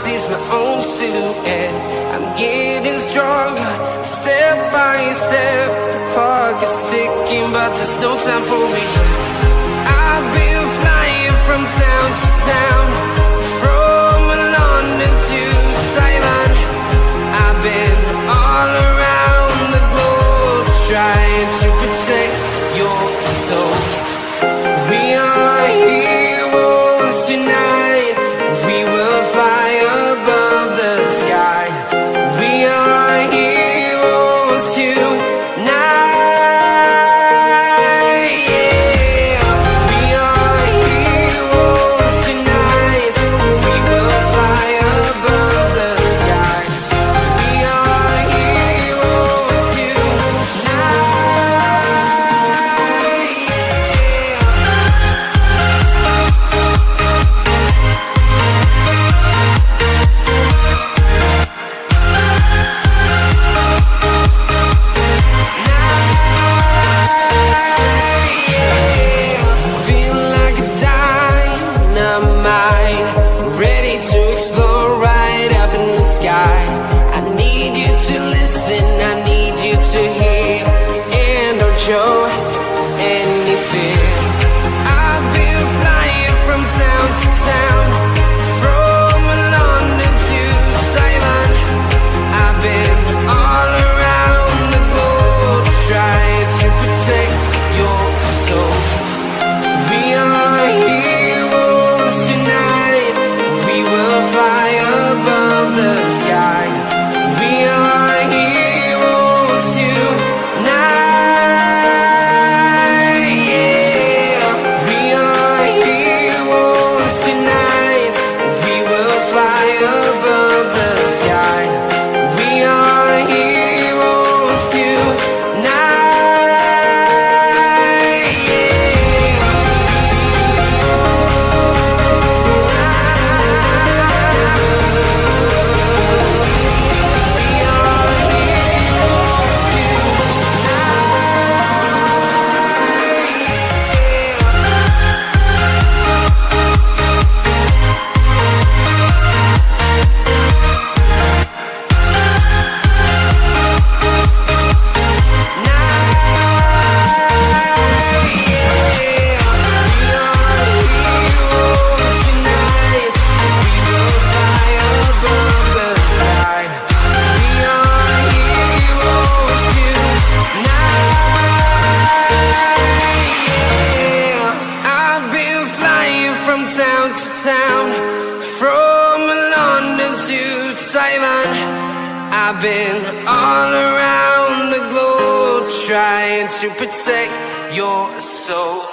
see's my own silhouette. I'm getting stronger, step by step. The clock is ticking, but there's no time for regrets. I've been flying from town to town, from London to Taiwan. I've been all around the globe, trying to protect your soul. We are heroes tonight. We will fly above the sky. We are heroes tonight. Yeah. We are heroes tonight. We will fly above the sky. We are heroes tonight. Feel like a dynamite, ready to explode right up in the sky. I need you to listen, I need you to hear, and don't show any fear. I've been flying from town to town, from London to Taiwan. I've been all around the globe, trying to protect your soul. We are heroes tonight. We will fly above the sky. We are heroes tonight. Yeah. We are heroes tonight. We will fly above the sky. We are heroes tonight. Town to town, from London to Taiwan. I've been all around the globe, trying to protect your soul.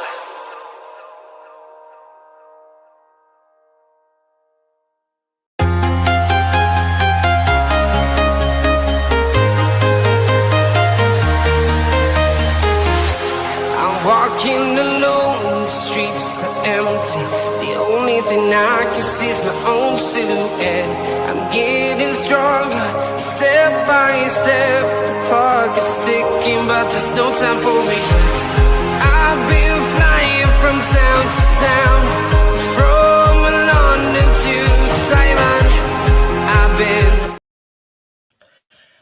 I'm walking alone, the streets are empty. The only thing I can see is my own silhouette. I'm getting stronger, step by step. The clock is ticking, but there's no time for regrets. I've been flying from town to town, from London to Taiwan. I've been.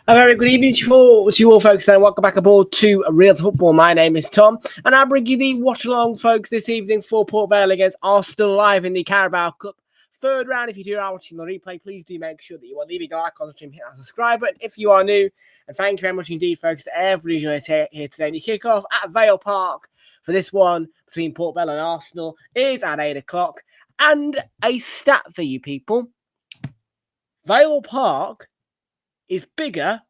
A very good evening to you all, folks, and welcome back aboard to Realltom Football. My name is Tom, and I bring you the watch-along, folks, this evening for Port Vale against Arsenal live in the Carabao Cup third round. If you are watching the replay, please do make sure that you are leaving a like on the stream, hit that subscribe button if you are new, and thank you very much indeed, folks, to everybody who is here today. The kick-off at Vale Park for this one between Port Vale and Arsenal is at 8 o'clock, and a stat for you people. Vale Park is bigger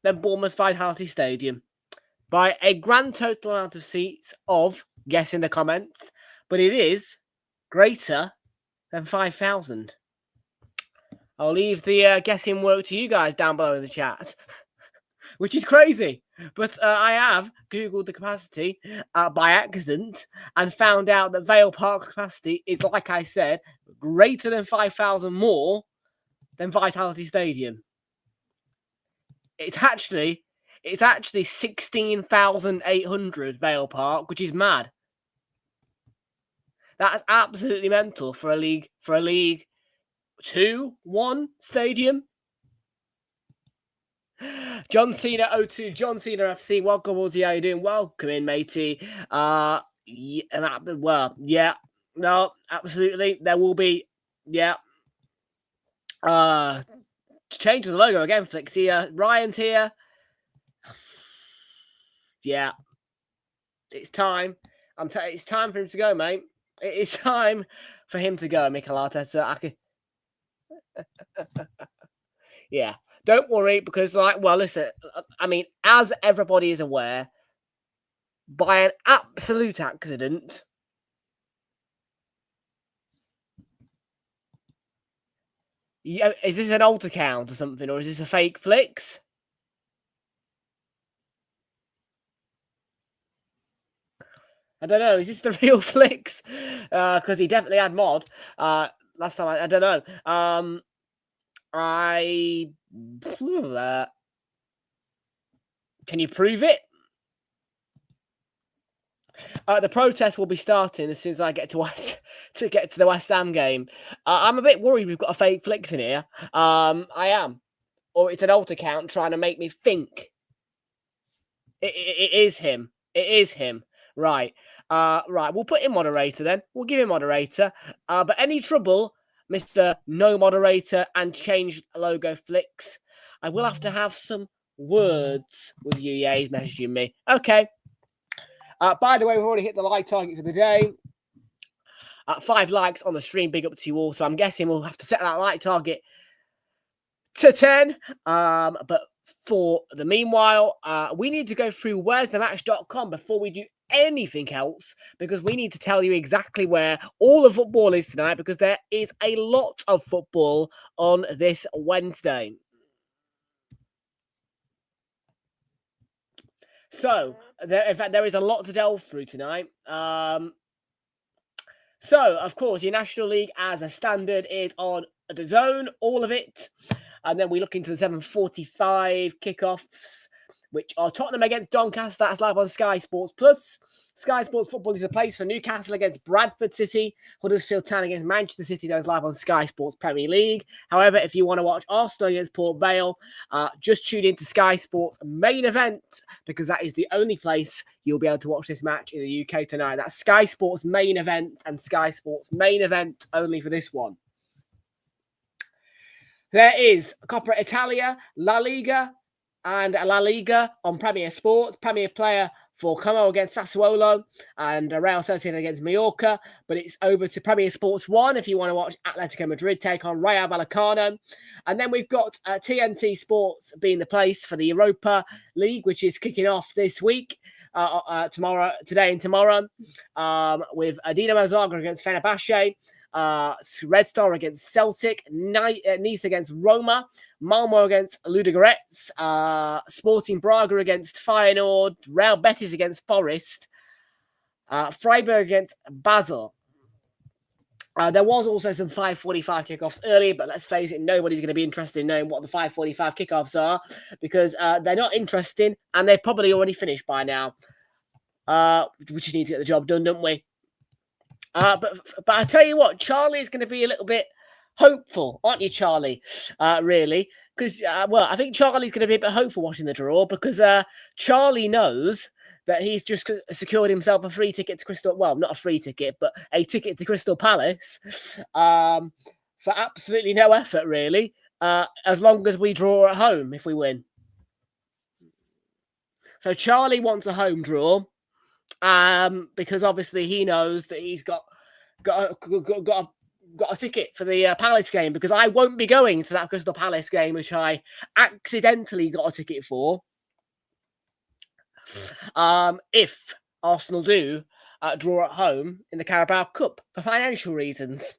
than Bournemouth's Vitality Stadium by a grand total amount of seats of, guess in the comments, but it is greater than 5,000. I'll leave the guessing work to you guys down below in the chat, which is crazy. But I have Googled the capacity by accident and found out that Vale Park capacity is, like I said, greater than 5,000 more than Vitality Stadium. It's actually 16,800 Vale Park, which is mad. That's absolutely mental for a league 2-1 stadium. John Cena 02, John Cena FC. Welcome, Woolsey. How you doing? Welcome in, matey. Yeah, no, absolutely. There will be, change the logo again, Flix here. Ryan's here. Yeah, it's time. It's time for him to go, mate. It is time for him to go, Mikel Arteta. Yeah, don't worry because, listen. I mean, as everybody is aware, by an absolute accident, is this an alt account or something, or is this a fake Flix? I don't know. Is this the real Flix? Because he definitely had mod last time. I don't know. Can you prove it? The protest will be starting as soon as I get to the West Ham game. I'm a bit worried we've got a fake Flix in here. I am, or it's an alt account trying to make me think it is him. It is him. Right. Right. We'll put him moderator then. We'll give him moderator. But any trouble, Mr. No Moderator and change logo Flix, I will have to have some words with you. Yeah, he's messaging me. Okay. By the way, we've already hit the like target for the day. 5 likes on the stream. Big up to you all. So I'm guessing we'll have to set that like target to 10. But for the meanwhile, we need to go through where'sthematch.com before we do anything else, because we need to tell you exactly where all the football is tonight, because there is a lot of football on this Wednesday. So, in fact, there is a lot to delve through tonight. So, of course, your National League as a standard is on the zone, all of it. And then we look into the 7:45 kickoffs, which are Tottenham against Doncaster. That's live on Sky Sports Plus. Sky Sports Football is the place for Newcastle against Bradford City. Huddersfield Town against Manchester City. Those live on Sky Sports Premier League. However, if you want to watch Arsenal against Port Vale, just tune into Sky Sports main event, because that is the only place you'll be able to watch this match in the UK tonight. That's Sky Sports main event and Sky Sports main event only for this one. There is Coppa Italia, La Liga, and La Liga on Premier Sports. Premier player for Como against Sassuolo and Real Sociedad against Mallorca. But it's over to Premier Sports 1 if you want to watch Atletico Madrid take on Rayo Vallecano. And then we've got TNT Sports being the place for the Europa League, which is kicking off this week, today and tomorrow, with Dinamo Zagreb against Fenerbahce. Red Star against Celtic, Nice against Roma, Malmo against Ludogorets, Sporting Braga against Feyenoord, Real Betis against Forest, Freiburg against Basel. There was also some 5:45 kickoffs earlier, but let's face it, nobody's going to be interested in knowing what the 5:45 kickoffs are, because they're not interesting and they're probably already finished by now. We just need to get the job done, don't we? But I tell you what, Charlie is going to be a little bit hopeful, aren't you, Charlie? Really? Because, I think Charlie's going to be a bit hopeful watching the draw, because Charlie knows that he's just secured himself a free ticket to Crystal... Well, not a free ticket, but a ticket to Crystal Palace for absolutely no effort, really, as long as we draw at home if we win. So Charlie wants a home draw. Because obviously he knows that he's got a ticket for the Palace game, because I won't be going to that Crystal Palace game, which I accidentally got a ticket for. If Arsenal do draw at home in the Carabao Cup for financial reasons.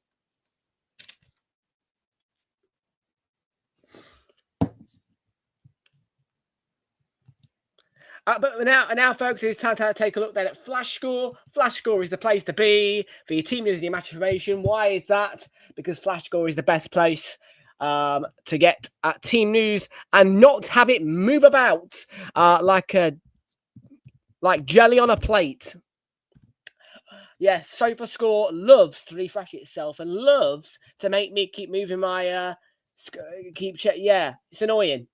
But now, folks, it's time to take a look then at Flash Score. Flash Score is the place to be for your team news and your match information. Why is that? Because Flash Score is the best place to get team news and not have it move about like jelly on a plate. Yes, SofaScore loves to refresh itself and loves to make me keep moving my yeah, it's annoying.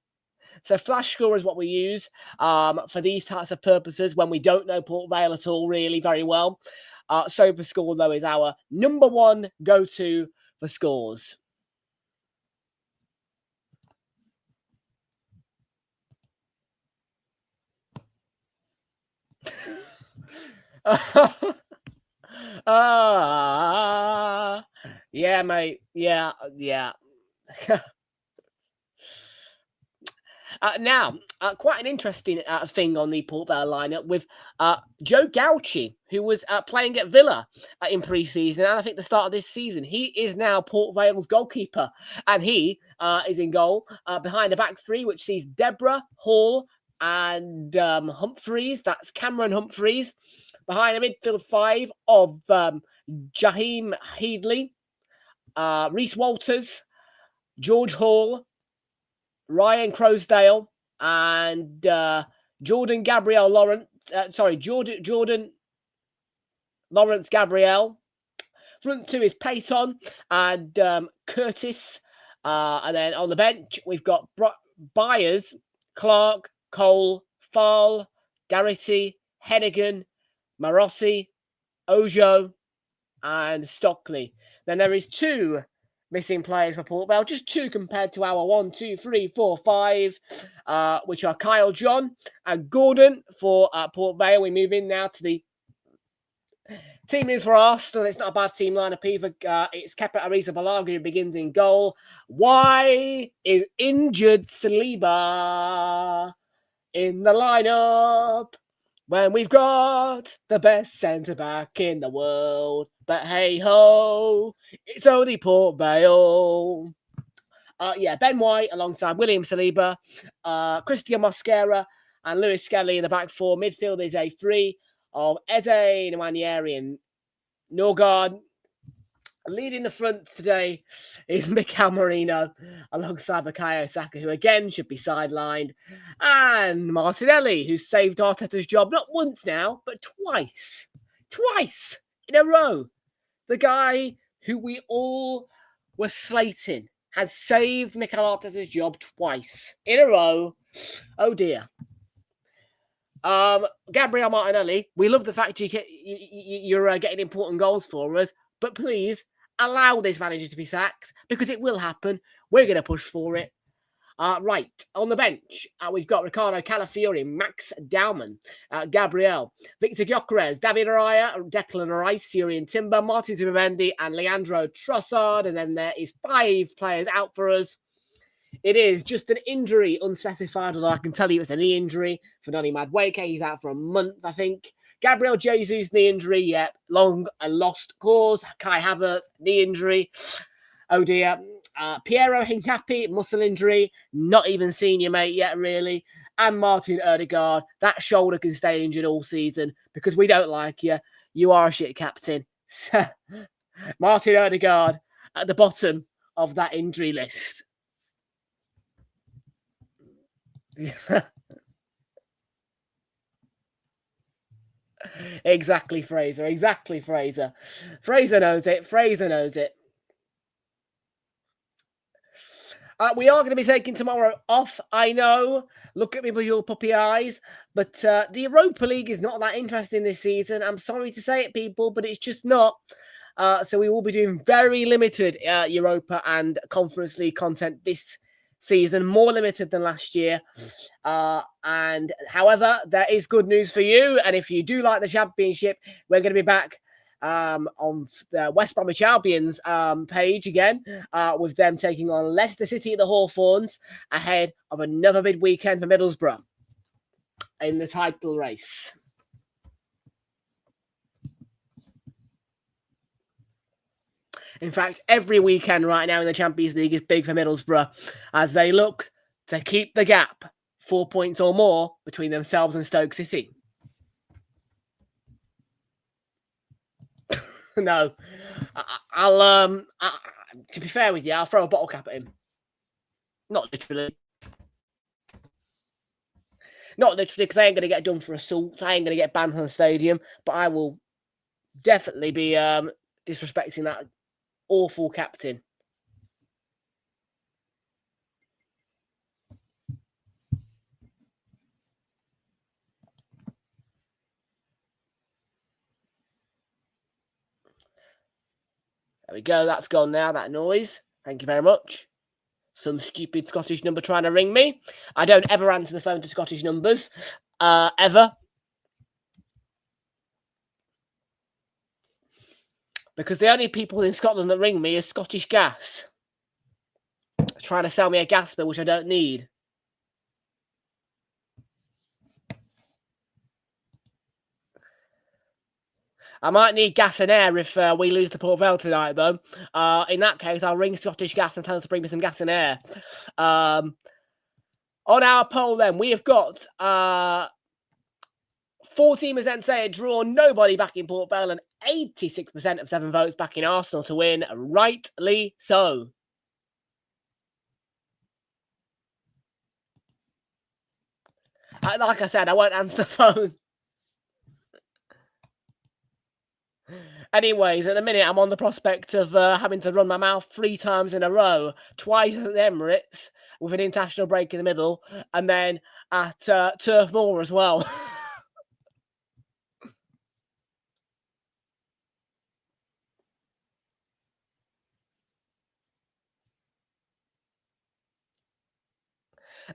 So Flash Score is what we use for these types of purposes when we don't know Port Vale at all really very well. SofaScore, though, is our number one go-to for scores. Yeah, mate. Yeah. Now, quite an interesting thing on the Port Vale lineup with Joe Gauci, who was playing at Villa in pre-season, and I think the start of this season. He is now Port Vale's goalkeeper, and he is in goal behind a back three, which sees Deborah, Hall, and Humphreys. That's Cameron Humphreys. Behind a midfield five of Jaheim Headley, Reese Walters, George Hall, Ryan Crosdale, and Jordan Lawrence Gabriel. Front two is Payton and Curtis. And then on the bench, we've got Byers, Clark, Cole, Fall, Garrity, Hennigan, Marossi, Ojo, and Stockley. Then there is two missing players for Port Vale, just two compared to our 1, 2, 3, 4, 5, which are Kyle John and Gordon for Port Vale. We move in now to the team news for Arsenal. It's not a bad team lineup either. It's Kepa Arrizabalaga who begins in goal. Why is injured Saliba in the lineup when we've got the best centre-back in the world? But hey-ho, it's only Port Vale. Ben White alongside William Saliba, Christian Mosquera and Lewis Skelly in the back four. Midfield is a three of Eze, Nwanieri and Norgard. Leading the front today is Mikel Merino alongside Bukayo Saka, who again should be sidelined, and Martinelli, who's saved Arteta's job not once now, but twice in a row. The guy who we all were slating has saved Mikel Arteta's job twice in a row. Oh dear. Gabriel Martinelli, we love the fact you're getting important goals for us, but please allow this manager to be sacked because it will happen. We're going to push for it. Right, on the bench, we've got Ricardo Calafiori, Max Dowman, Gabriel, Victor Gyökeres, David Raya, Declan Rice, Syrian Timber, Martin Zubimendi, and Leandro Trossard. And then there is 5 players out for us. It is just an injury, unspecified, although I can tell you it's a knee injury for Donny Madueke. He's out for a month, I think. Gabriel Jesus, knee injury, yep. Long and lost cause. Kai Havertz, knee injury. Oh dear. Piero Hincapi, muscle injury. Not even senior mate yet, really. And Martin Odegaard. That shoulder can stay injured all season because we don't like you. You are a shit captain. Martin Odegaard at the bottom of that injury list. Exactly, Fraser. Exactly, Fraser. Fraser knows it. Fraser knows it. We are going to be taking tomorrow off, I know. Look at me with your puppy eyes. But the Europa League is not that interesting this season. I'm sorry to say it, people, but it's just not. So we will be doing very limited Europa and Conference League content this season, more limited than last year. And however, there is good news for you. And if you do like the Championship, we're going to be back on the West Bromwich Albion's page again, with them taking on Leicester City at the Hawthorns ahead of another mid-weekend for Middlesbrough in the title race. In fact, every weekend right now in the Champions League is big for Middlesbrough as they look to keep the gap 4 points or more between themselves and Stoke City. No, I'll to be fair with you, I'll throw a bottle cap at him. Not literally. Not literally, because I ain't going to get done for assault. I ain't going to get banned from the stadium, but I will definitely be disrespecting that awful captain. There we go. That's gone now, that noise. Thank you very much. Some stupid Scottish number trying to ring me. I don't ever answer the phone to Scottish numbers. Ever. Because the only people in Scotland that ring me is Scottish Gas. Trying to sell me a gas bill, which I don't need. I might need gas and air if we lose to Port Vale tonight, though. In that case, I'll ring Scottish Gas and tell them to bring me some gas and air. On our poll, then, we have got 14% say draw, nobody back in Port Vale, and 86% of 7 votes back in Arsenal to win. Rightly so. Like I said, I won't answer the phone. Anyways, at the minute, I'm on the prospect of having to run my mouth 3 times in a row, twice at the Emirates, with an international break in the middle, and then at Turf Moor as well.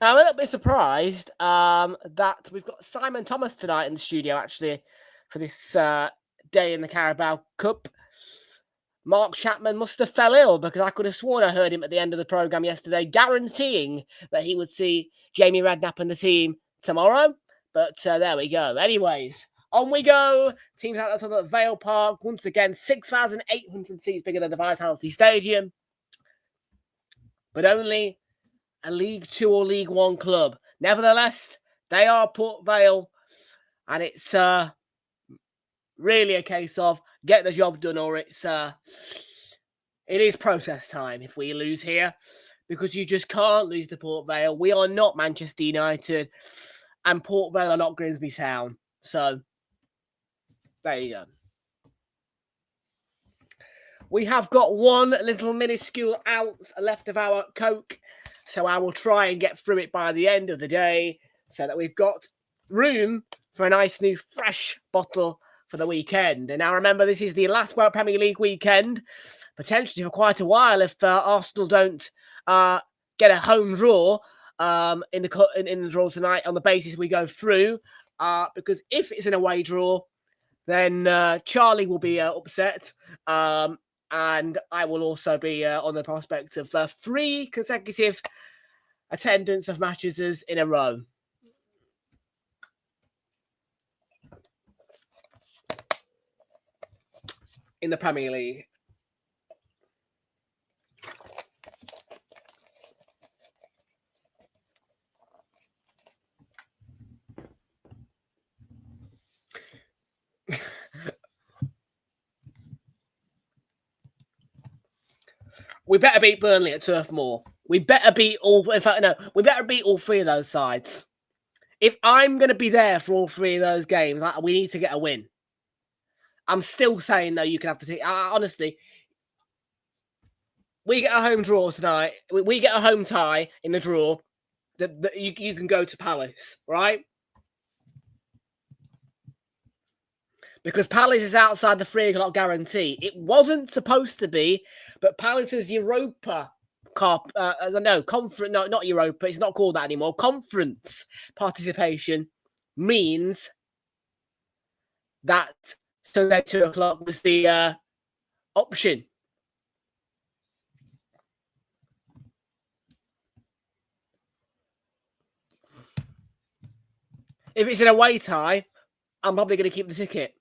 I'm a little bit surprised that we've got Simon Thomas tonight in the studio, actually, for this day in the Carabao Cup. Mark Chapman must have fell ill, because I could have sworn I heard him at the end of the programme yesterday guaranteeing that he would see Jamie Redknapp and the team tomorrow. But there we go. Anyways, on we go. Teams out there at Vale Park. Once again, 6,800 seats bigger than the Vitality Stadium. But only a League 2 or League 1 club. Nevertheless, they are Port Vale. And it's really a case of get the job done, or it is protest time if we lose here, because you just can't lose to Port Vale. We are not Manchester United, and Port Vale are not Grimsby Town. So there you go. We have got one little minuscule ounce left of our Coke, so I will try and get through it by the end of the day, so that we've got room for a nice new fresh bottle for the weekend. And now remember, this is the last World Premier League weekend, potentially for quite a while, if Arsenal don't get a home draw in the draw tonight, on the basis we go through. Because if it's an away draw, then Charlie will be upset, and I will also be on the prospect of 3 consecutive attendance of matches in a row. In the Premier League. We better beat Burnley at Turf Moor. We better beat all. In fact, no, we better beat all 3 of those sides. If I'm going to be there for all 3 of those games, we need to get a win. I'm still saying, though, you can have to take... honestly, we get a home draw tonight. We get a home tie in the draw. You can go to Palace, right? Because Palace is outside the 3 o'clock guarantee. It wasn't supposed to be, but Palace's Europa Cup... conference... No, not Europa. It's not called that anymore. Conference participation means that... So that 2 o'clock was the option. If it's an away tie, I'm probably going to keep the ticket.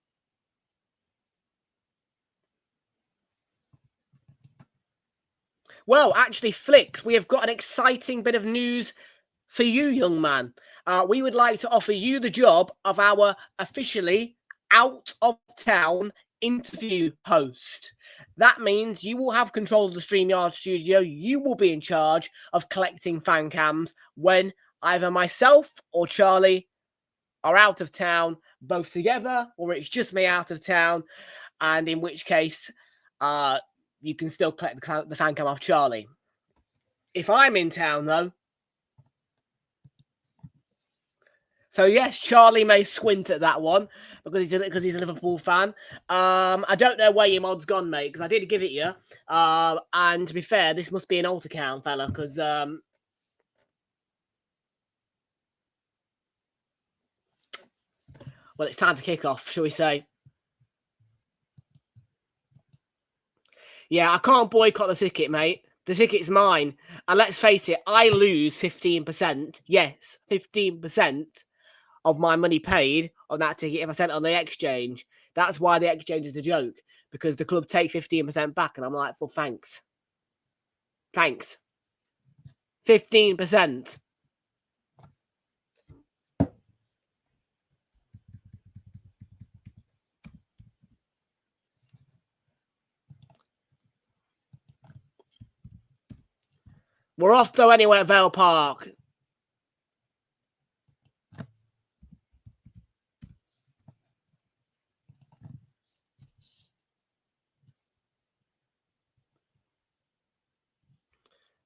Well, actually, Flicks, we have got an exciting bit of news for you, young man. We would like to offer you the job of our officially out-of-town interview host. That means you will have control of the StreamYard studio. You will be in charge of collecting fan cams when either myself or Charlie are out of town, both together, or it's just me out of town. and in which case you can still collect the fan cam off Charlie. If I'm in town, though, so yes, Charlie may squint at that one because he's a Liverpool fan. I don't know where your mod's gone, mate, because I did give it you. And to be fair, this must be an alt account, fella, because well, it's time for kickoff, shall we say? Yeah, I can't boycott the ticket, mate. The ticket's mine. And let's face it, I lose 15%. Yes, 15% of my money paid on that ticket if I sent it on the exchange. That's why the exchange is a joke, because the club take 15% back, and I'm like, well, thanks. Thanks. 15%. We're off, though, anyway, at Vale Park.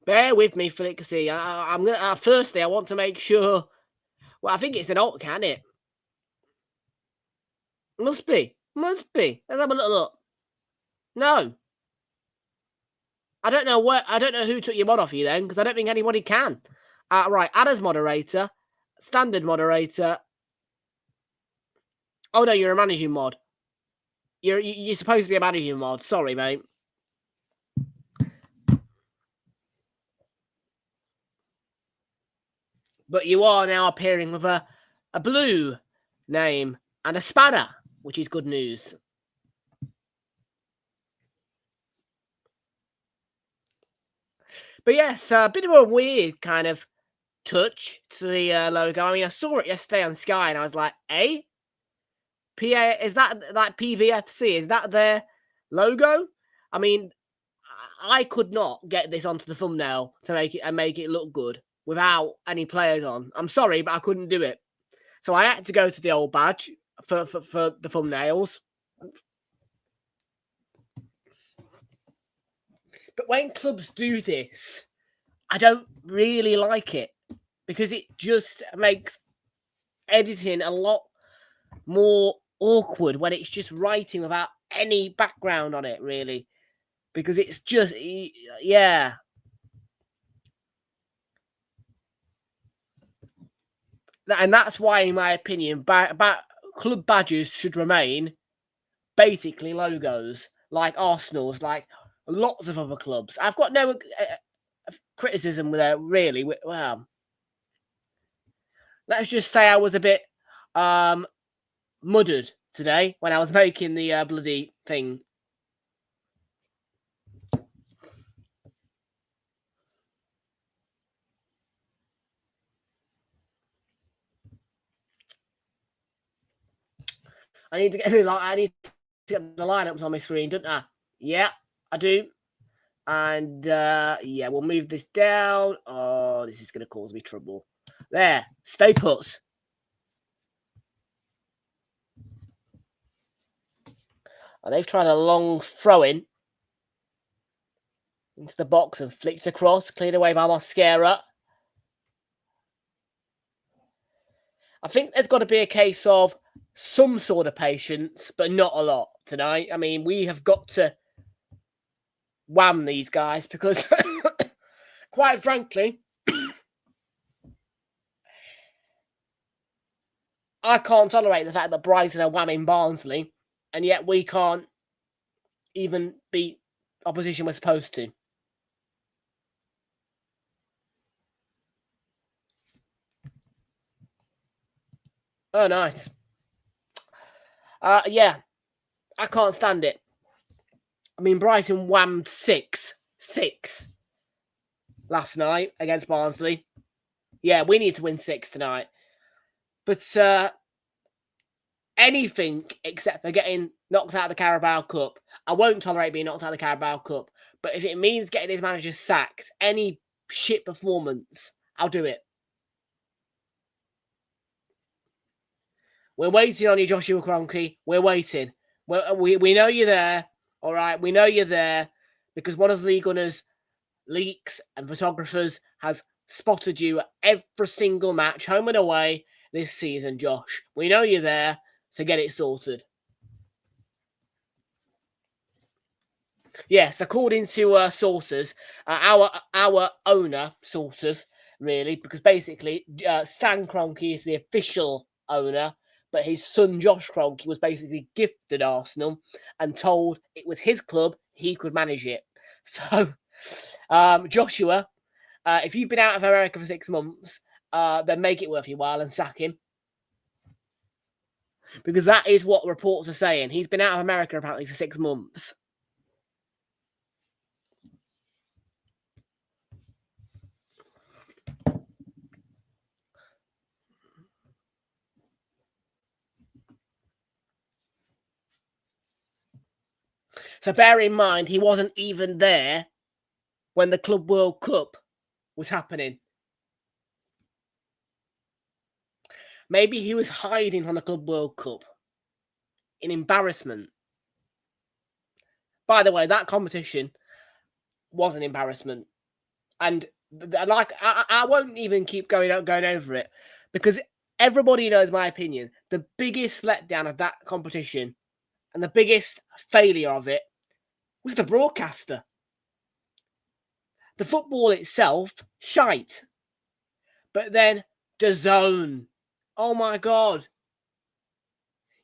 Bear with me, Flixie. I'm gonna. Firstly, I want to make sure. Well, I think it's an alt, can it? Must be. Must be. Let's have a little look. No. I don't know where. I don't know who took your mod off you then, because I don't think anybody can. Right. Add as moderator. Standard moderator. Oh no, you're a managing mod. You're supposed to be a managing mod. Sorry, mate. But you are now appearing with a blue name and a spanner, which is good news. But yes, a bit of a weird kind of touch to the logo. I mean, I saw it yesterday on Sky, and I was like, "Eh, PA? Is that like PVFC? Is that their logo?" I mean, I could not get this onto the thumbnail to make it look good without any players on. I'm sorry, but I couldn't do it. So I had to go to the old badge for the thumbnails. But when clubs do this, I don't really like it, because it just makes editing a lot more awkward when it's just writing without any background on it, really. Because it's just, yeah. And that's why, in my opinion, club badges should remain basically logos, like Arsenal's, like lots of other clubs. I've got no criticism with it, really. Well, let's just say I was a bit muddered today when I was making the bloody thing. I need to get the lineups on my screen, don't I? Yeah, I do. And yeah, we'll move this down. Oh, this is going to cause me trouble. There, stay put. Oh, they've tried a long throw-in into the box and flicked across, cleared away by Mosquera. I think there's got to be a case of some sort of patience, but not a lot tonight. I mean, we have got to wham these guys, because quite frankly, I can't tolerate the fact that Brighton are whamming Barnsley, and yet we can't even beat opposition we're supposed to. Oh, nice. Yeah, I can't stand it. I mean, Brighton whammed 6 last night against Barnsley. Yeah, we need to win 6 tonight. But anything except for getting knocked out of the Carabao Cup. I won't tolerate being knocked out of the Carabao Cup. But if it means getting his manager sacked, any shit performance, I'll do it. We're waiting on you, Joshua Kroenke. We're waiting. Well, we know you're there. All right, we know you're there because one of Lee Gunner's leaks and photographers has spotted you at every single match, home and away, this season, Josh. We know you're there, so get it sorted. Yes, according to sources, our owner, sort of, really, because basically Stan Kroenke is the official owner, but his son Josh Kroenke was basically gifted Arsenal and told it was his club, he could manage it. So, Joshua, if you've been out of America for 6 months, then make it worth your while and sack him. Because that is what reports are saying. He's been out of America apparently for 6 months. So bear in mind, he wasn't even there when the Club World Cup was happening. Maybe he was hiding from the Club World Cup in embarrassment. By the way, that competition was an embarrassment. And like I won't even keep going over it because everybody knows my opinion. The biggest letdown of that competition and the biggest failure of it was the broadcaster. The football itself, shite. But then DAZN. Oh my God.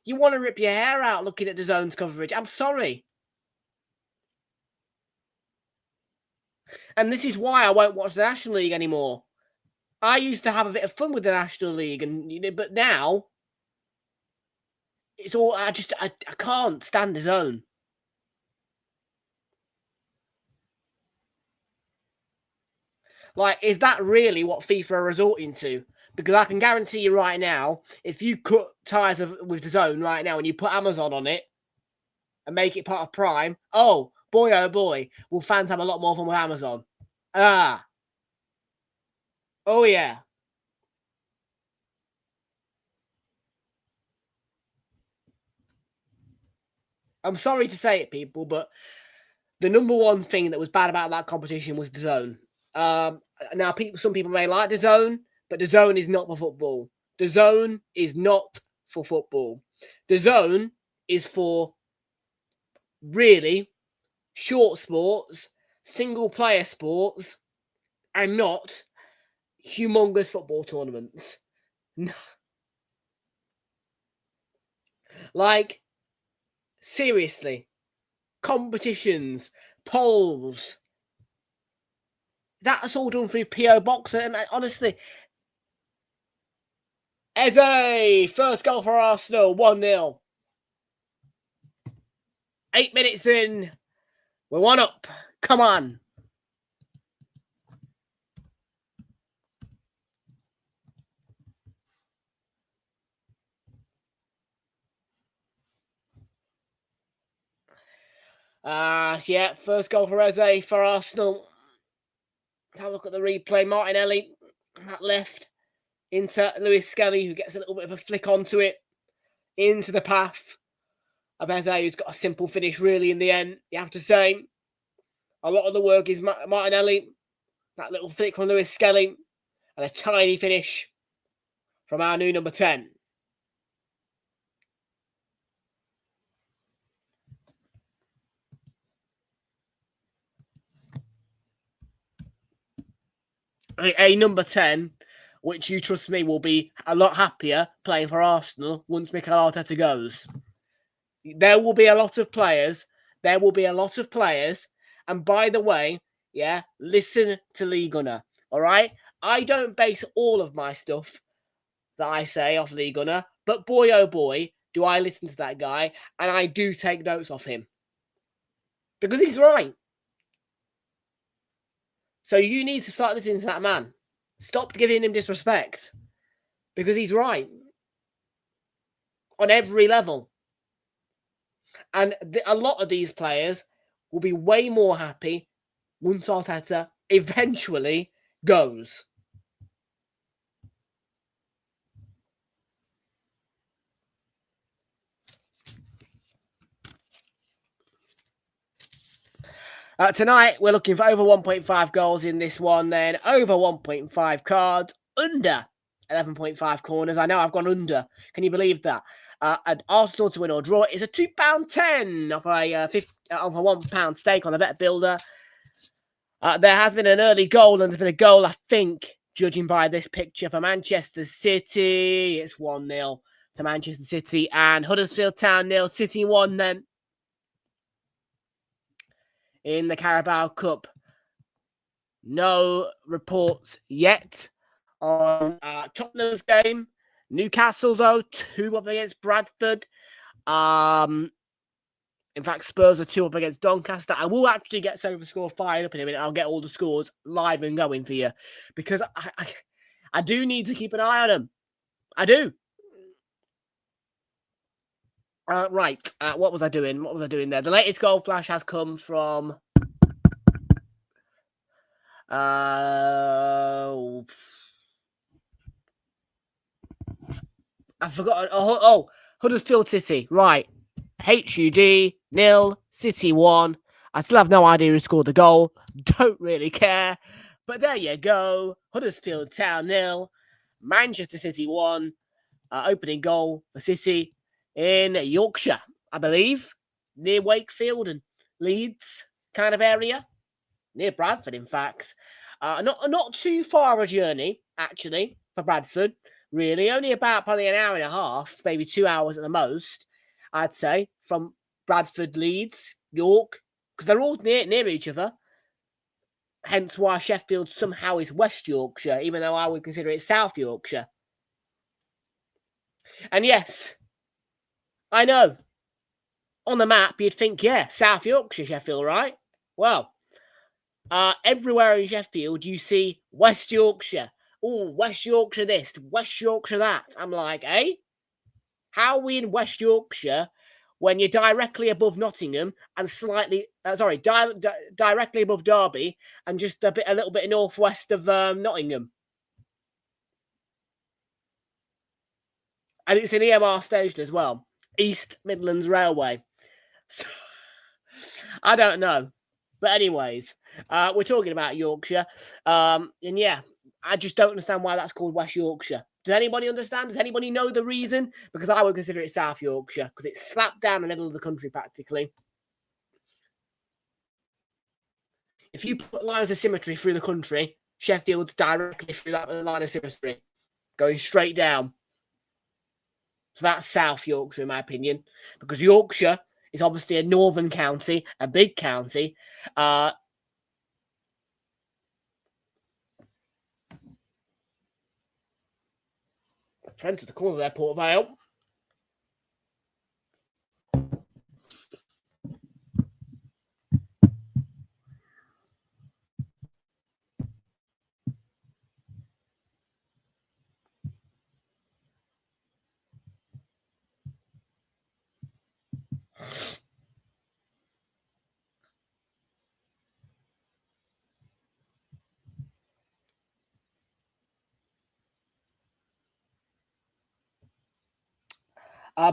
You want to rip your hair out looking at DAZN's coverage. I'm sorry. And this is why I won't watch the National League anymore. I used to have a bit of fun with the National League, but now it's all I can't stand DAZN. Like, is that really what FIFA are resorting to? Because I can guarantee you right now, if you cut ties with DAZN right now and you put Amazon on it and make it part of Prime, oh boy, will fans have a lot more fun with Amazon. Oh yeah. I'm sorry to say it, people, but the number one thing that was bad about that competition was DAZN. Now, some people may like DAZN, but DAZN is not for football. DAZN is not for football. DAZN is for really short sports, single-player sports, and not humongous football tournaments. Like, seriously, competitions, polls. That's all done through PO Box. Honestly, Eze, first goal for Arsenal, 1-0. 8 minutes in, we're 1 up. Come on. Yeah, first goal for Eze for Arsenal. Let's have a look at the replay. Martinelli, that left into Lewis Skelly, who gets a little bit of a flick onto it, into the path of Eze, who's got a simple finish, really, in the end, you have to say. A lot of the work is Martinelli, that little flick from Lewis Skelly, and a tiny finish from our new number 10. A number 10, which you trust me will be a lot happier playing for Arsenal once Mikel Arteta goes. There will be a lot of players. And by the way, yeah, listen to Lee Gunner, all right? I don't base all of my stuff that I say off Lee Gunner, but boy, oh boy, do I listen to that guy, and I do take notes off him. Because he's right. So you need to start listening to that man. Stop giving him disrespect. Because he's right. On every level. And a lot of these players will be way more happy once Arteta eventually goes. Tonight, we're looking for over 1.5 goals in this one, then over 1.5 cards, under 11.5 corners. I know I've gone under. Can you believe that? And Arsenal to win or draw is a £2.10 off a £1 stake on the Bet Builder. There has been an early goal, and there's been a goal, I think, judging by this picture, for Manchester City. It's 1-0 to Manchester City, and Huddersfield Town 0, City 1 then. In the Carabao Cup. No reports yet on Tottenham's game. Newcastle, though, 2 up against Bradford. In fact, Spurs are 2 up against Doncaster. I will actually get SofaScore fired up in a minute. I'll get all the scores live and going for you, because I do need to keep an eye on them. I do. Right. What was I doing? What was I doing there? The latest goal flash has come from... I forgot. Oh, Huddersfield City. Right. HUD 0, City 1. I still have no idea who scored the goal. Don't really care. But there you go. Huddersfield Town 0, Manchester City 1. Opening goal for City in Yorkshire, I believe, near Wakefield and Leeds kind of area. Near Bradford, in fact. Not too far a journey, actually, for Bradford, really. Only about probably an hour and a half, maybe 2 hours at the most, I'd say, from Bradford, Leeds, York, because they're all near each other. Hence why Sheffield somehow is West Yorkshire, even though I would consider it South Yorkshire. And yes, I know. On the map, you'd think, yeah, South Yorkshire, Sheffield, right? Well, everywhere in Sheffield, you see West Yorkshire. Oh, West Yorkshire this, West Yorkshire that. I'm like, eh? How are we in West Yorkshire when you're directly above Nottingham and slightly, directly above Derby and just a little bit northwest of Nottingham? And it's an EMR station as well, East Midlands Railway. So, I don't know. But anyways, we're talking about Yorkshire. And yeah, I just don't understand why that's called West Yorkshire. Does anybody understand? Does anybody know the reason? Because I would consider it South Yorkshire, because it's slapped down the middle of the country practically. If you put lines of symmetry through the country, Sheffield's directly through that line of symmetry, going straight down. So that's South Yorkshire, in my opinion, because Yorkshire is obviously a northern county, a big county. Friends to the corner there, Port Vale.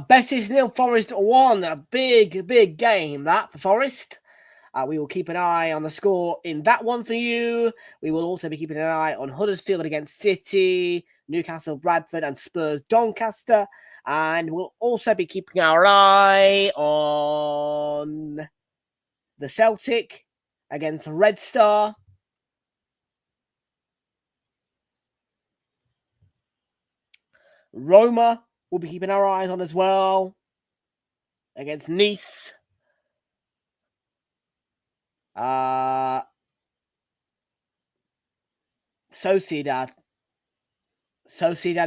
Betis 0, Forest 1. A big game, that, for Forest. We will keep an eye on the score in that one for you. We will also be keeping an eye on Huddersfield against City, Newcastle, Bradford, and Spurs, Doncaster. And we'll also be keeping our eye on the Celtic against Red Star. Roma, we'll be keeping our eyes on as well against Nice. Sociedad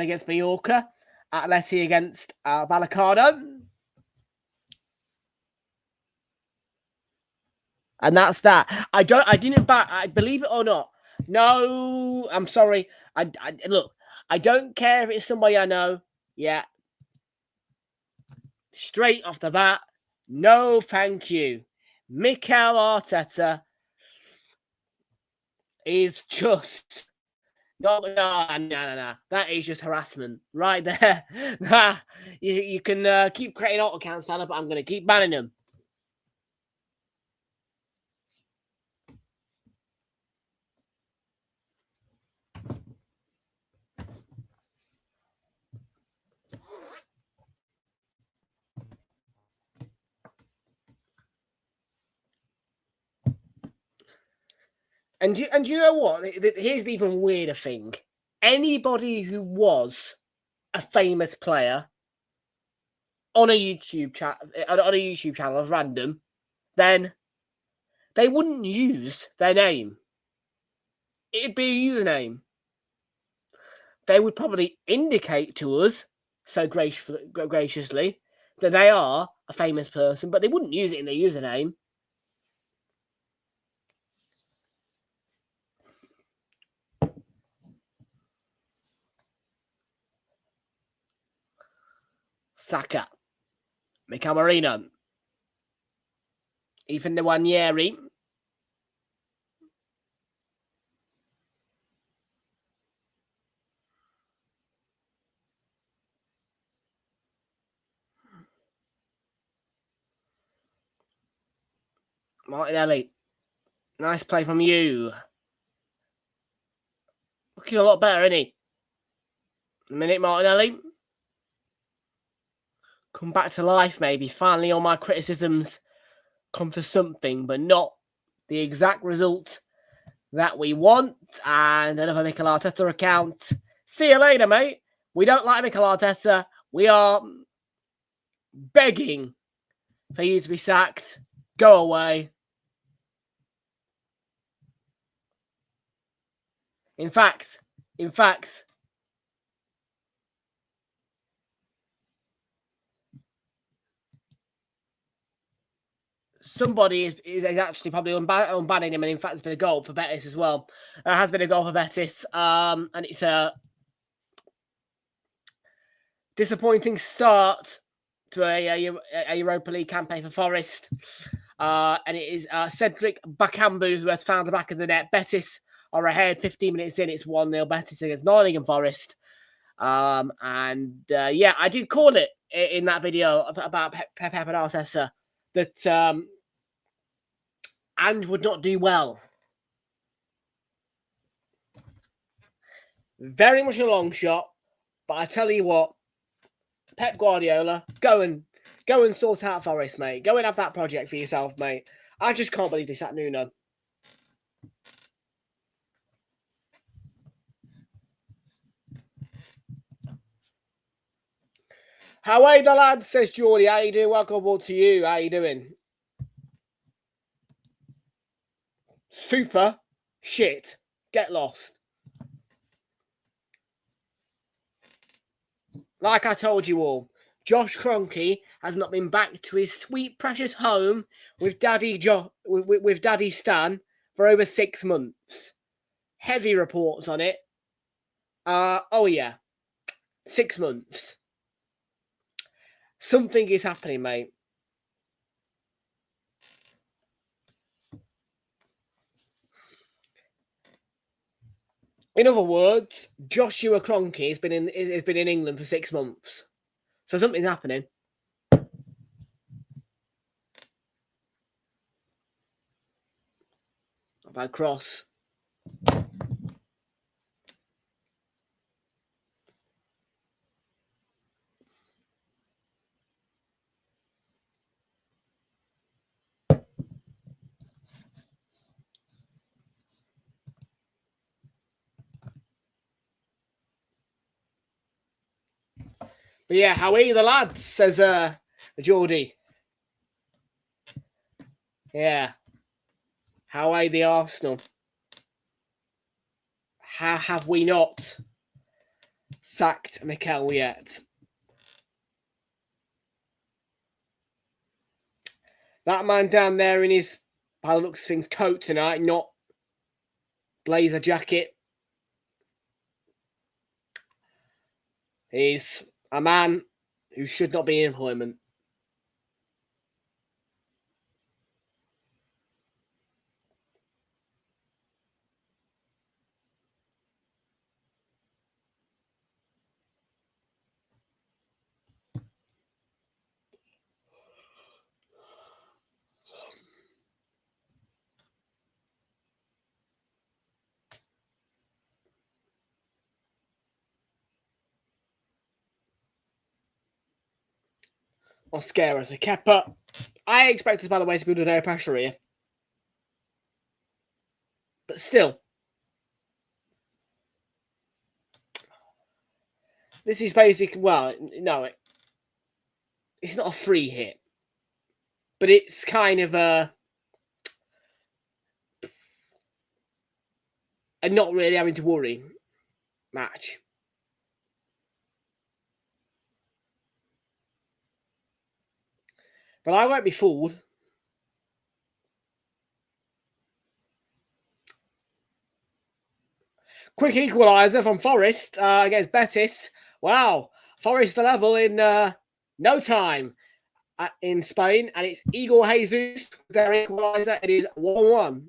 against Mallorca. Atleti against Vallecano. And that's that. I believe it or not. No, I'm sorry. Look, I don't care if it's somebody I know. Yeah. Straight off the bat, no thank you. Mikel Arteta is just... No. That is just harassment right there. You can keep creating auto accounts, fella, but I'm going to keep banning them. And you know what? Here's the even weirder thing. Anybody who was a famous player on a YouTube channel of random, then they wouldn't use their name. It'd be a username. They would probably indicate to us so graciously that they are a famous person, but they wouldn't use it in their username. Saka, Mikel Merino, Ethan Nwaneri, Martinelli. Nice play from you. Looking a lot better, isn't he? A minute, Martinelli. Come back to life, maybe. Finally, all my criticisms come to something, but not the exact result that we want. And another Mikel Arteta account. See you later, mate. We don't like Mikel Arteta. We are begging for you to be sacked. Go away. In fact, somebody is actually probably unbanning him, and in fact, there's been a goal for Betis as well. There has been a goal for Betis, and it's a disappointing start to a Europa League campaign for Forest. And it is Cedric Bakambu who has found the back of the net. Betis are ahead 15 minutes in. It's 1-0 Betis against Nottingham Forest. Yeah, I did call it in that video about Pep and Arteta that Ange would not do well. Very much a long shot, but I tell you what, Pep Guardiola, go and sort out Forest, mate. Go and have that project for yourself, mate. I just can't believe this at Nuno. How are the lads, says Geordie. How you doing? Welcome aboard to you. How you doing? Super shit. Get lost. Like I told you all, Josh Kroenke has not been back to his sweet, precious home with Daddy Stan for over 6 months. Heavy reports on it. Oh yeah, 6 months. Something is happening, mate. In other words, Joshua Kroenke has been in England for 6 months. So something's happening. Bad cross. But yeah, how are you, the lads? Says Geordie. Yeah. How are the Arsenal? How have we not sacked Mikel yet? That man down there in his, by the looks of things, coat tonight, not blazer jacket, is a man who should not be in employment. Or scare us. Kepa. I expect us, by the way, to be under no pressure here. But still, this is basic. Well, no, it's not a free hit, but it's kind of a not really having to worry match. But I won't be fooled. Quick equaliser from Forest against Betis. Wow, Forest the level in no time in Spain, and it's Igor Jesus their equaliser. It is 1-1.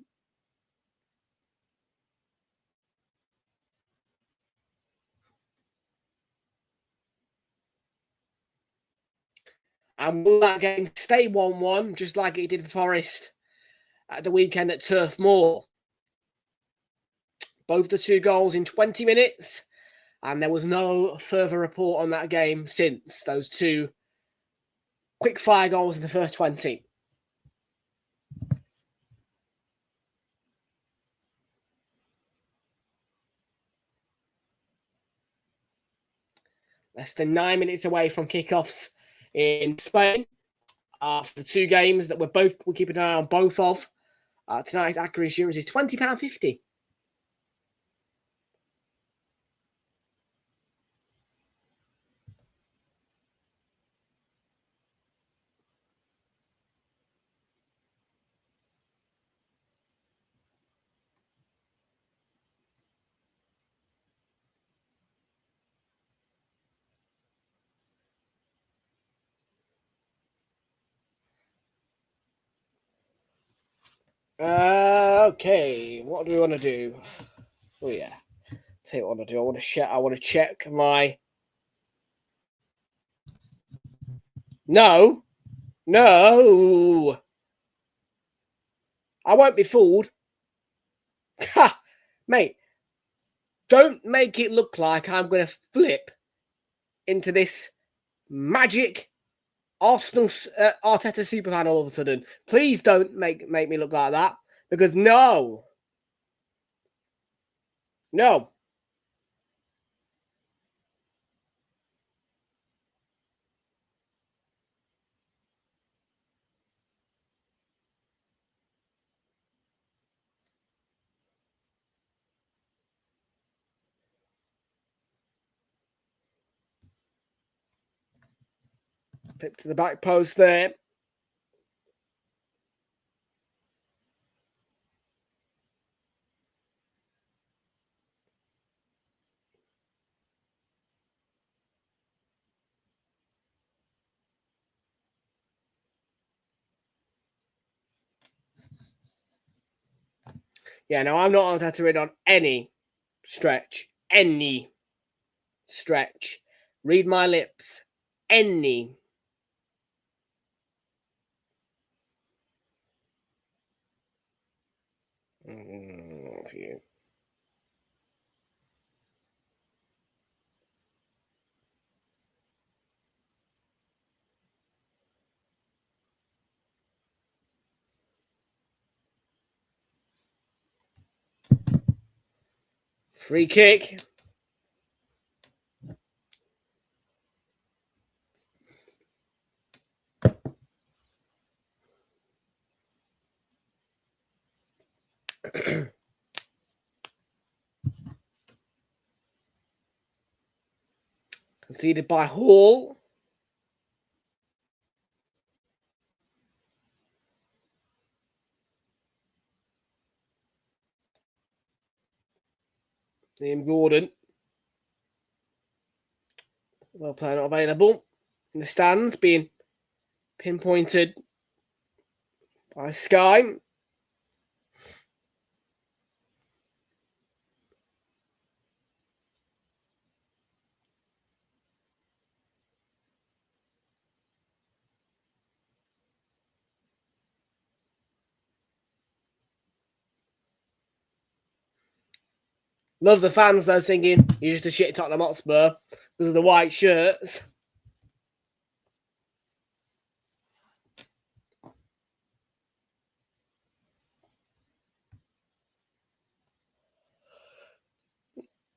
And will that game stay 1-1, just like it did for Forest at the weekend at Turf Moor? Both the 2 goals in 20 minutes, and there was no further report on that game since those 2 quick-fire goals in the first 20. Less than 9 minutes away from kickoffs in Spain after the 2 games that we're keeping an eye on both of. Tonight's accurate insurance is £20.50. Okay, what do we want to do? Oh yeah, tell you what I want to do. I want to check my. No, I won't be fooled. Ha, mate, don't make it look like I'm going to flip into this magic Arsenal Arteta superfan all of a sudden. Please don't make me look like that, because no. Flip to the back post there. Yeah, no, I'm not Arteta in on any stretch. Any stretch. Read my lips. Any. For you. Free kick. Conceded by Hall. Liam Gordon. Well, player not available in the stands, being pinpointed by Sky. Love the fans though singing, "You're just a shit Tottenham Hotspur" because of the white shirts.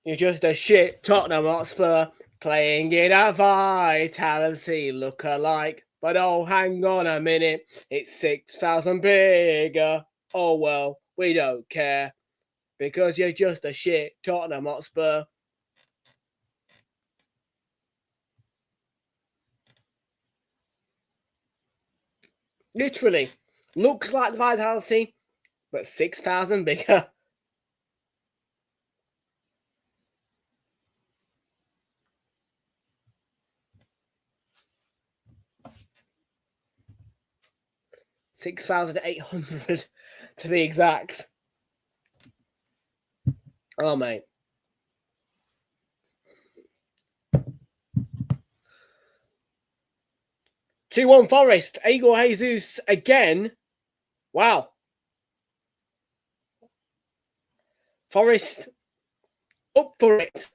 You're just a shit Tottenham Hotspur playing in a Vitality look-alike. But oh, hang on a minute, it's 6,000 bigger. Oh well, we don't care. Because you're just a shit Tottenham Hotspur. Literally, looks like the Vitality, but 6,000 bigger. $6,800 to be exact. Oh, mate. Two-one Forest. Igor Jesus again. Wow. Forest up for it.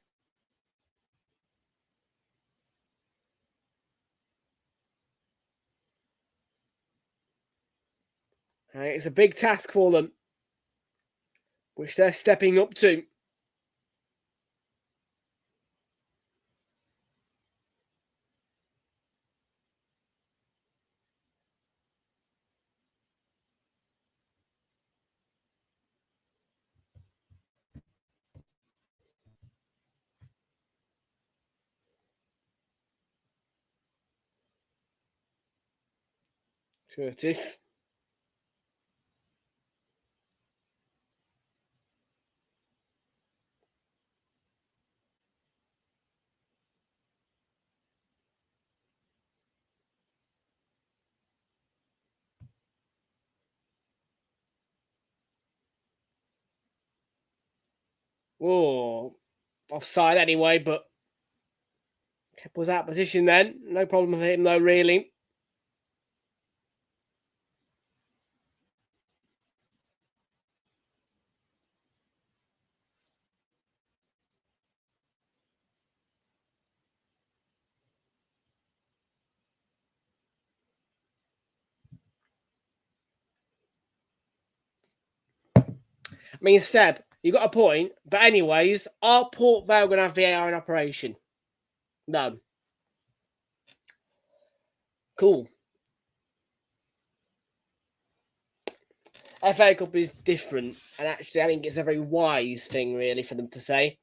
It's a big task for them, which they're stepping up to. Curtis. Oh, offside anyway, but was out of position then. No problem with him though, really. I mean, Seb, you got a point. But anyways, are Port Vale going to have VAR in operation? No. Cool. FA Cup is different. And actually, I think it's a very wise thing, really, for them to say.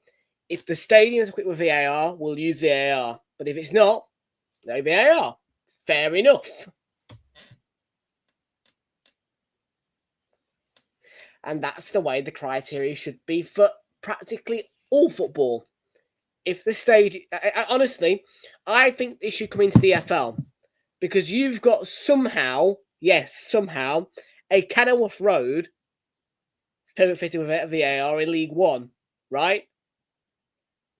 If the stadium's equipped with VAR, we'll use VAR. But if it's not, no VAR. Fair enough. And that's the way the criteria should be for practically all football. If the stage, honestly, I think it should come into the FL because you've got somehow, a Kenilworth Road fitted with a VAR in League One, right?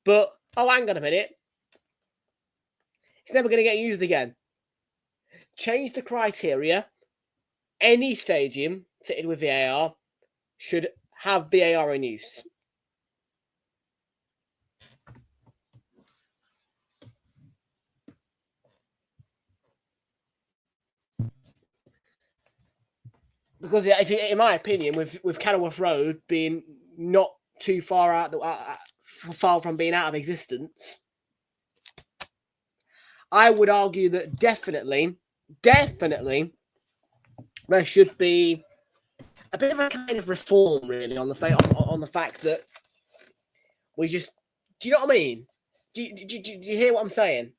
But, oh, hang on a minute. It's never going to get used again. Change the criteria. Any stadium fitted with VAR should have VAR in use. Because if you, in my opinion, with Kenilworth Road being not too far out, far from being out of existence, I would argue that definitely, there should be a bit of a kind of reform, really, on the fact that we just. Do you know what I mean? Do you hear what I'm saying?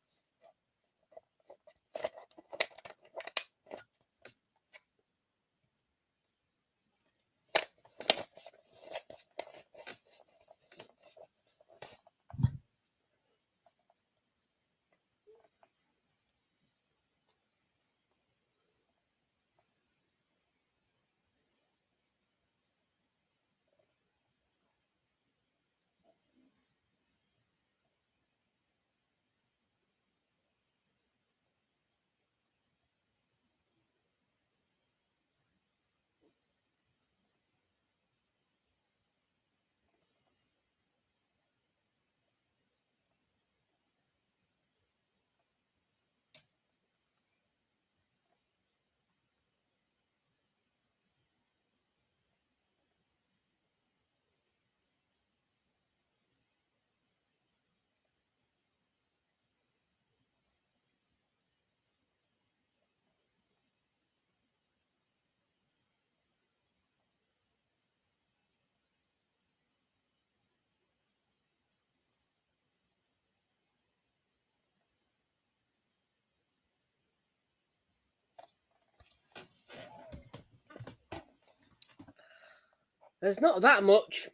There's not that much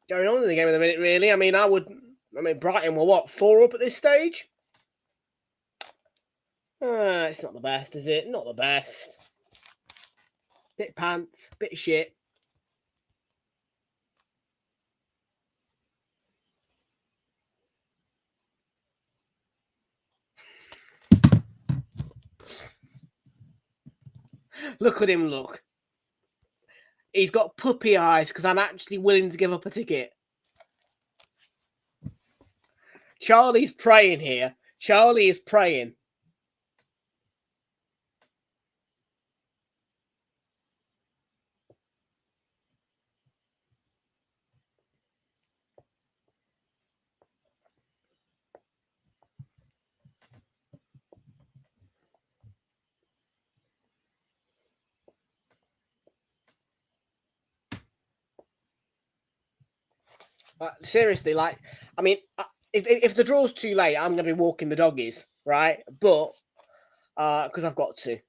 going on in the game at the minute, really. I mean, Brighton were what, 4 up at this stage? It's not the best, is it? Not the best. Bit pants, bit shit. Look at him, look. He's got puppy eyes because I'm actually willing to give up a ticket. Charlie's praying here. Charlie is praying. Seriously, like, I mean, if the draw's too late, I'm going to be walking the doggies, right? But, because I've got to.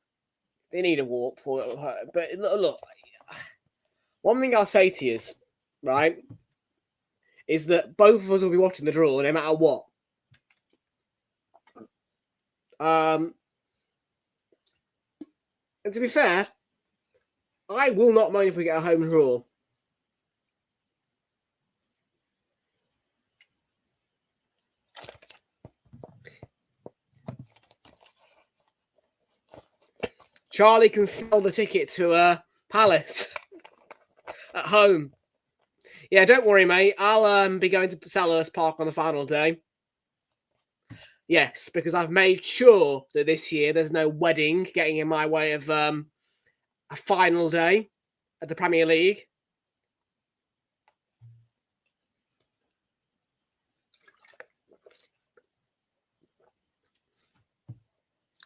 They need a walk. But look, one thing I'll say to you, right, is that both of us will be watching the draw no matter what. And to be fair, I will not mind if we get a home draw. Charlie can smell the ticket to Palace at home. Yeah, don't worry, mate. I'll be going to Selhurst Park on the final day. Yes, because I've made sure that this year there's no wedding getting in my way of a final day at the Premier League.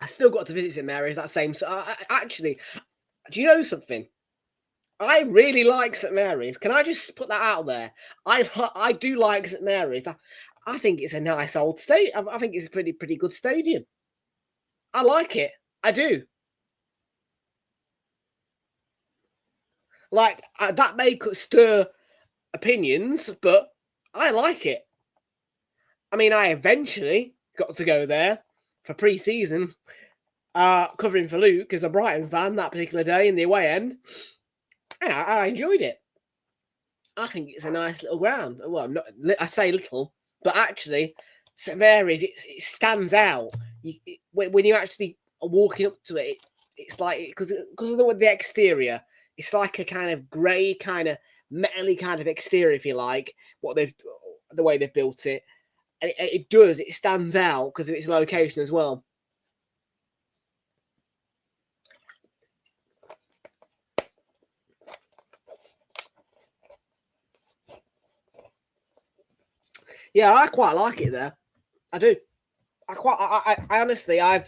I still got to visit St Mary's that same. Actually, do you know something? I really like St Mary's. Can I just put that out there? I do like St Mary's. I think it's a nice old stadium. I think it's a pretty good stadium. I like it. I do. Like, that may stir opinions, but I like it. I mean, I eventually got to go there for pre-season, covering for Luke as a Brighton fan that particular day in the away end. And I enjoyed it. I think it's a nice little ground. Well, I say little, but actually, St Mary's, it stands out. When you actually are walking up to it, it's like, because of the exterior, it's like a kind of grey, kind of metally kind of exterior, if you like, the way they've built it. And it stands out because of its location as well. Yeah, I quite like it there. I do. I honestly, I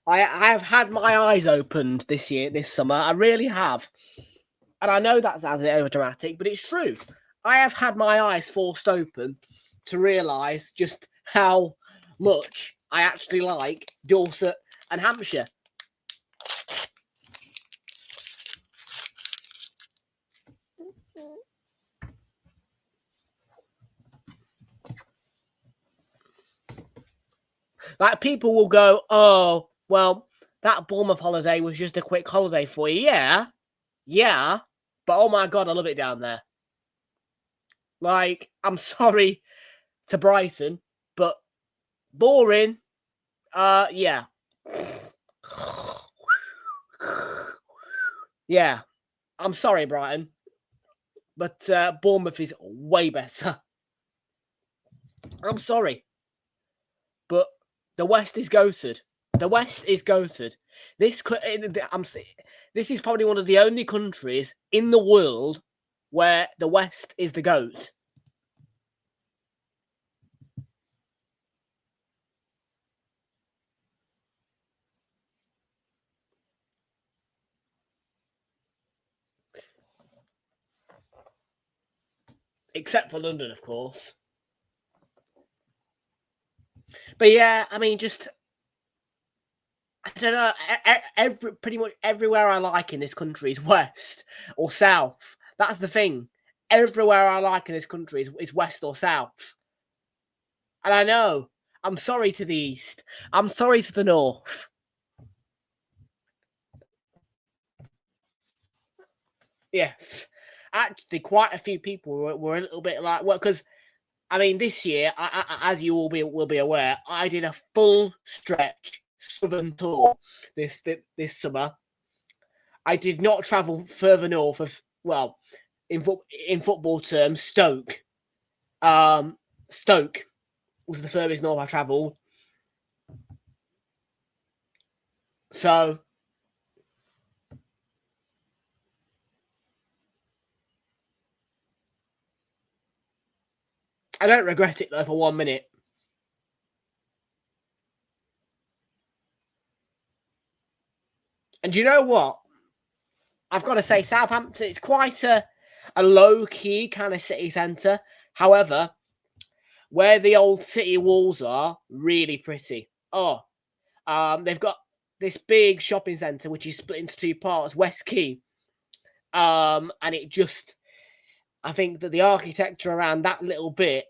have had my eyes opened this summer. I really have. And I know that sounds a bit overdramatic, but it's true. I have had my eyes forced open to realise just how much I actually like Dorset and Hampshire. Like, people will go, oh, well, that Bournemouth holiday was just a quick holiday for you. Yeah, but oh my God, I love it down there. Like, I'm sorry to Brighton, but boring. Yeah. Yeah. I'm sorry, Brighton, but Bournemouth is way better. I'm sorry, but the West is goated. The West is goated. This is probably one of the only countries in the world where the West is the GOAT. Except for London, of course. But yeah, I mean, just, I don't know. Pretty much everywhere I like in this country is west or south. That's the thing. Everywhere I like in this country is west or south. And I know. I'm sorry to the east. I'm sorry to the north. Yes. Actually, quite a few people were a little bit like, well, because, I mean, this year, as you all will be aware, I did a full stretch southern tour this summer. I did not travel further north of, well, in football terms, Stoke. Stoke was the furthest north I travelled. So I don't regret it though for 1 minute. And you know what? I've got to say, Southampton, it's quite a low-key kind of city centre. However, where the old city walls are, really pretty. They've got this big shopping centre, which is split into 2 parts, West Quay. And it just, I think that the architecture around that little bit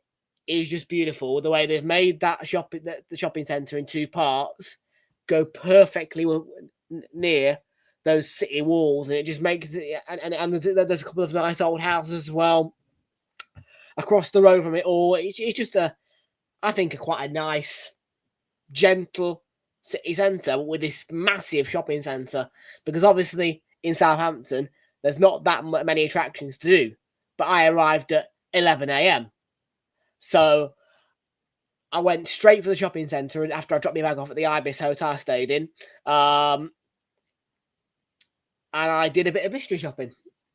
is just beautiful. The way they've made that the shopping centre in 2 parts go perfectly near those city walls, and it just makes it. And there's a couple of nice old houses as well across the road from it all. It's just I think quite a nice, gentle city centre with this massive shopping centre. Because obviously in Southampton there's not that many attractions to do. But I arrived at 11 a.m. So I went straight for the shopping centre after I dropped my bag off at the Ibis hotel I stayed in. And I did a bit of mystery shopping,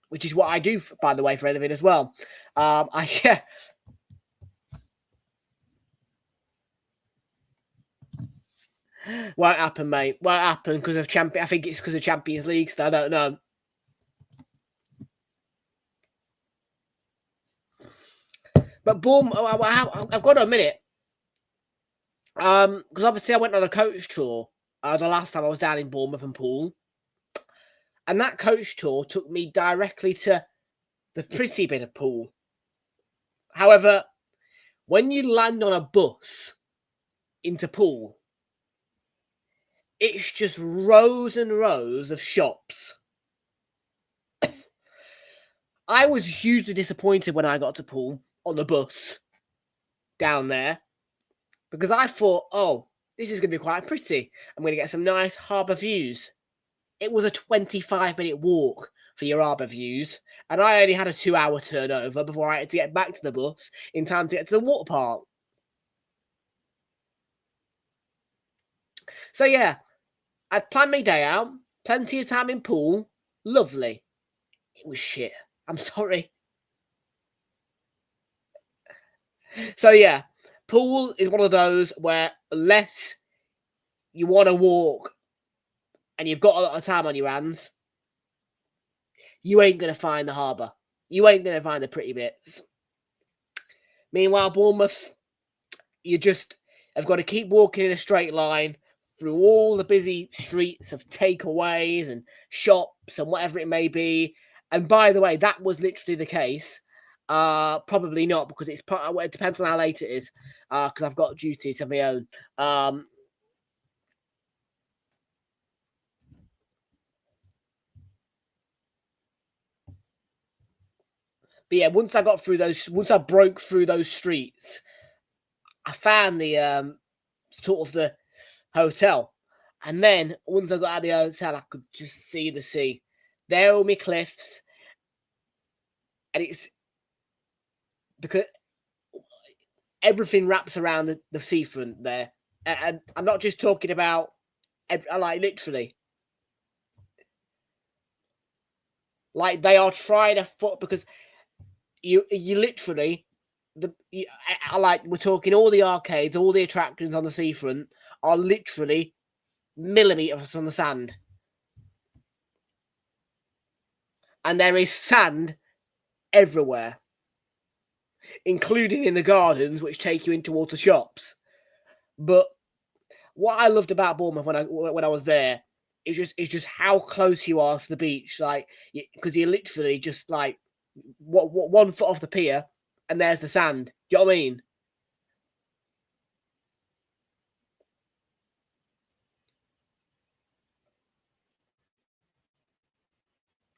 which is what I do, by the way, for a living as well. Won't happen, mate. Won't happen because of I think it's because of Champions League. So I don't know. But boom, I've got to admit it. Because obviously I went on a coach tour the last time I was down in Bournemouth and Poole. And that coach tour took me directly to the pretty bit of Poole. However, when you land on a bus into Poole, it's just rows and rows of shops. I was hugely disappointed when I got to Poole on the bus down there, because I thought, oh, this is going to be quite pretty. I'm going to get some nice harbour views. It was a 25-minute walk for your harbour views, and I only had a 2-hour turnover before I had to get back to the bus in time to get to the water park. So yeah, I'd planned my day out, plenty of time in Poole, lovely. It was shit. I'm sorry. So yeah, Poole is one of those where unless you want to walk and you've got a lot of time on your hands, you ain't going to find the harbour. You ain't going to find the pretty bits. Meanwhile, Bournemouth, you just have got to keep walking in a straight line through all the busy streets of takeaways and shops and whatever it may be. And by the way, that was literally the case. Probably not, because it depends on how late it is, because I've got duties of my own. But yeah, once I broke through those streets, I found the sort of the hotel. And then once I got out of the hotel, I could just see the sea. There are my cliffs. And it's because everything wraps around the seafront there. And I'm not just talking about, like, literally. Like, they are trying to because you literally, we're talking all the arcades, all the attractions on the seafront are literally millimeters on the sand. And there is sand everywhere, including in the gardens, which take you in towards the shops. But what I loved about Bournemouth when I was there is just how close you are to the beach, like, because you're literally just like 1 foot off the pier, and there's the sand. Do you know what I mean?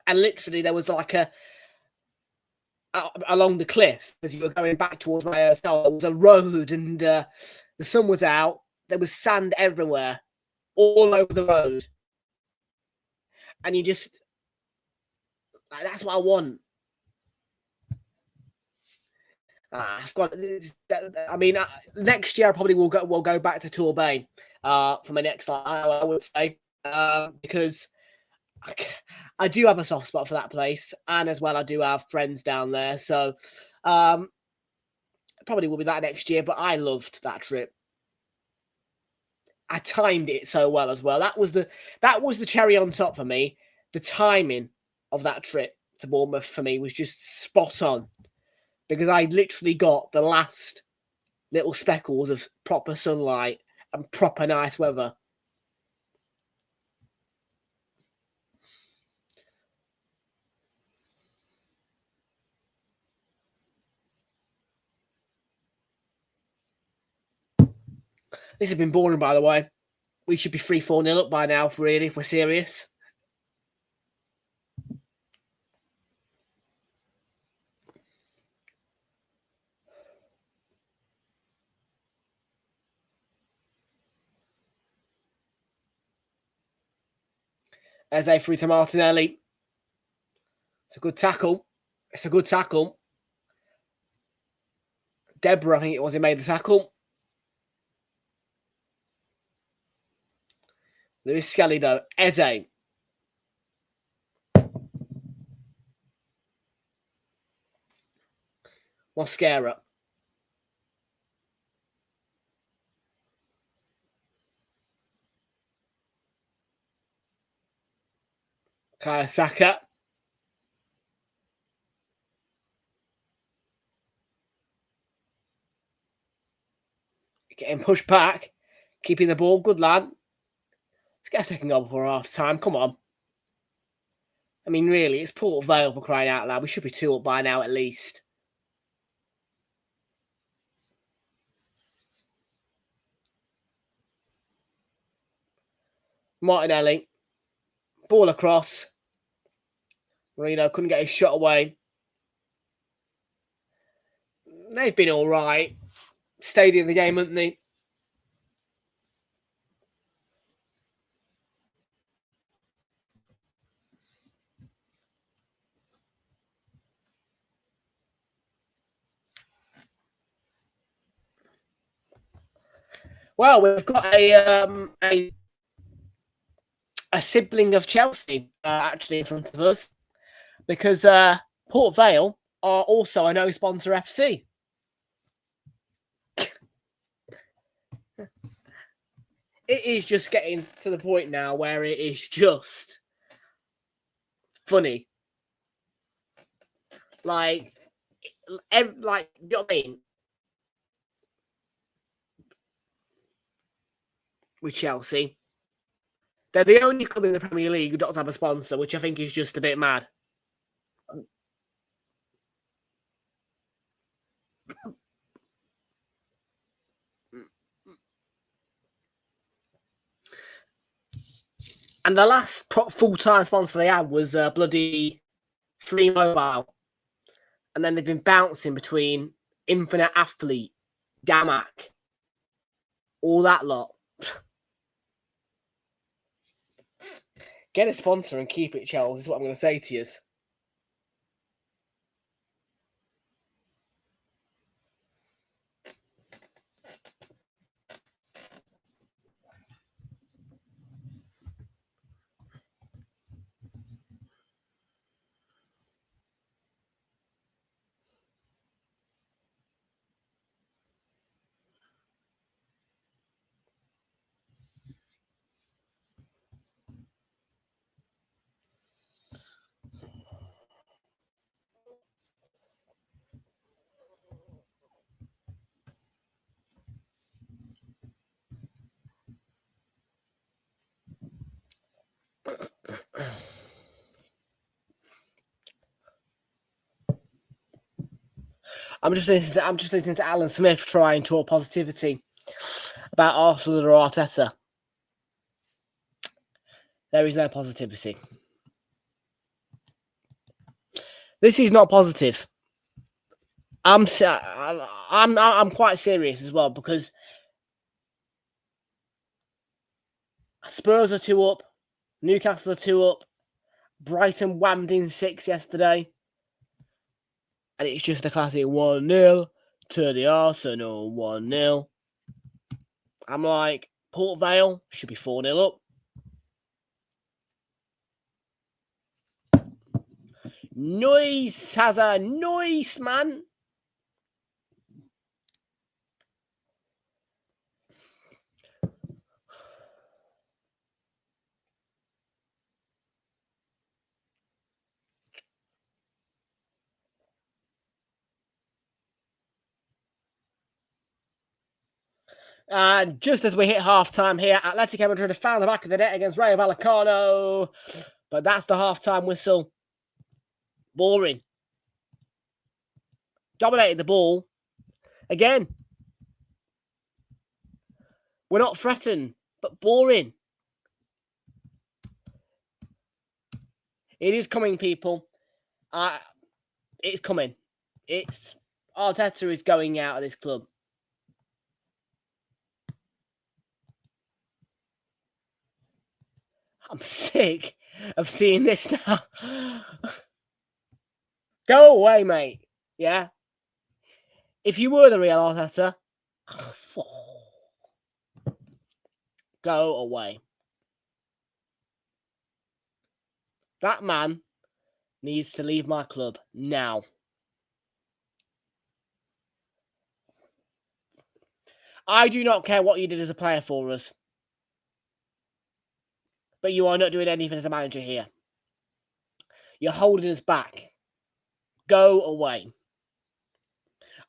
And literally, there was like along the cliff as you were going back towards my hotel. There was a road, and the sun was out. There was sand everywhere, all over the road, and you just like, that's what I want. I've got. I mean, next year I probably will go back to Torbay for my next life, I would say, because I do have a soft spot for that place, and as well I do have friends down there. So probably will be that next year. But I loved that trip. I timed it so well as well. That was the cherry on top for me. The timing of that trip to Bournemouth for me was just spot on. Because I literally got the last little speckles of proper sunlight and proper nice weather. This has been boring, by the way. We should be 3-4-0 up by now, really, if we're serious. As a through to Martinelli. It's a good tackle. It's a good tackle. Deborah, I think it was, who made the tackle. Lewis Skelly, though. Eze. Mosquera. Kayasaka. Getting pushed back. Keeping the ball. Good lad. Let's get a second goal before half time. Come on. I mean, really, it's Port Vale for crying out loud. We should be 2 up by now at least. Martinelli. Ball across. Marino couldn't get his shot away. They've been all right. Stayed in the game, haven't they? Well, we've got a sibling of Chelsea actually in front of us, because Port Vale are also a no sponsor FC. It is just getting to the point now where it is just funny. Like, you know what I mean? With Chelsea, they're the only club in the Premier League who doesn't have a sponsor, which I think is just a bit mad. And the last full-time sponsor they had was bloody Free Mobile. And then they've been bouncing between Infinite Athlete, Gamac, all that lot. Get a sponsor and keep it, Chelsea, is what I'm going to say to you. I'm just listening to Alan Smith try and talk positivity about Arsenal or Arteta. There is no positivity. This is not positive. I'm quite serious as well, because Spurs are 2 up, Newcastle are 2 up, Brighton whammed in 6 yesterday, and it's just the classic 1-0 to the Arsenal 1-0. I'm like, Port Vale should be 4-0 up. Nice, Hazard, nice, man. And just as we hit half-time here, Atletico Madrid have found the back of the net against Rayo Vallecano. But that's the half-time whistle. Boring. Dominated the ball. Again. We're not threatened, but boring. It is coming, people. It's coming. Arteta is going out of this club. I'm sick of seeing this now. Go away, mate. Yeah? If you were the real Arteta, go away. That man needs to leave my club now. I do not care what you did as a player for us, but you are not doing anything as a manager here. You're holding us back. Go away.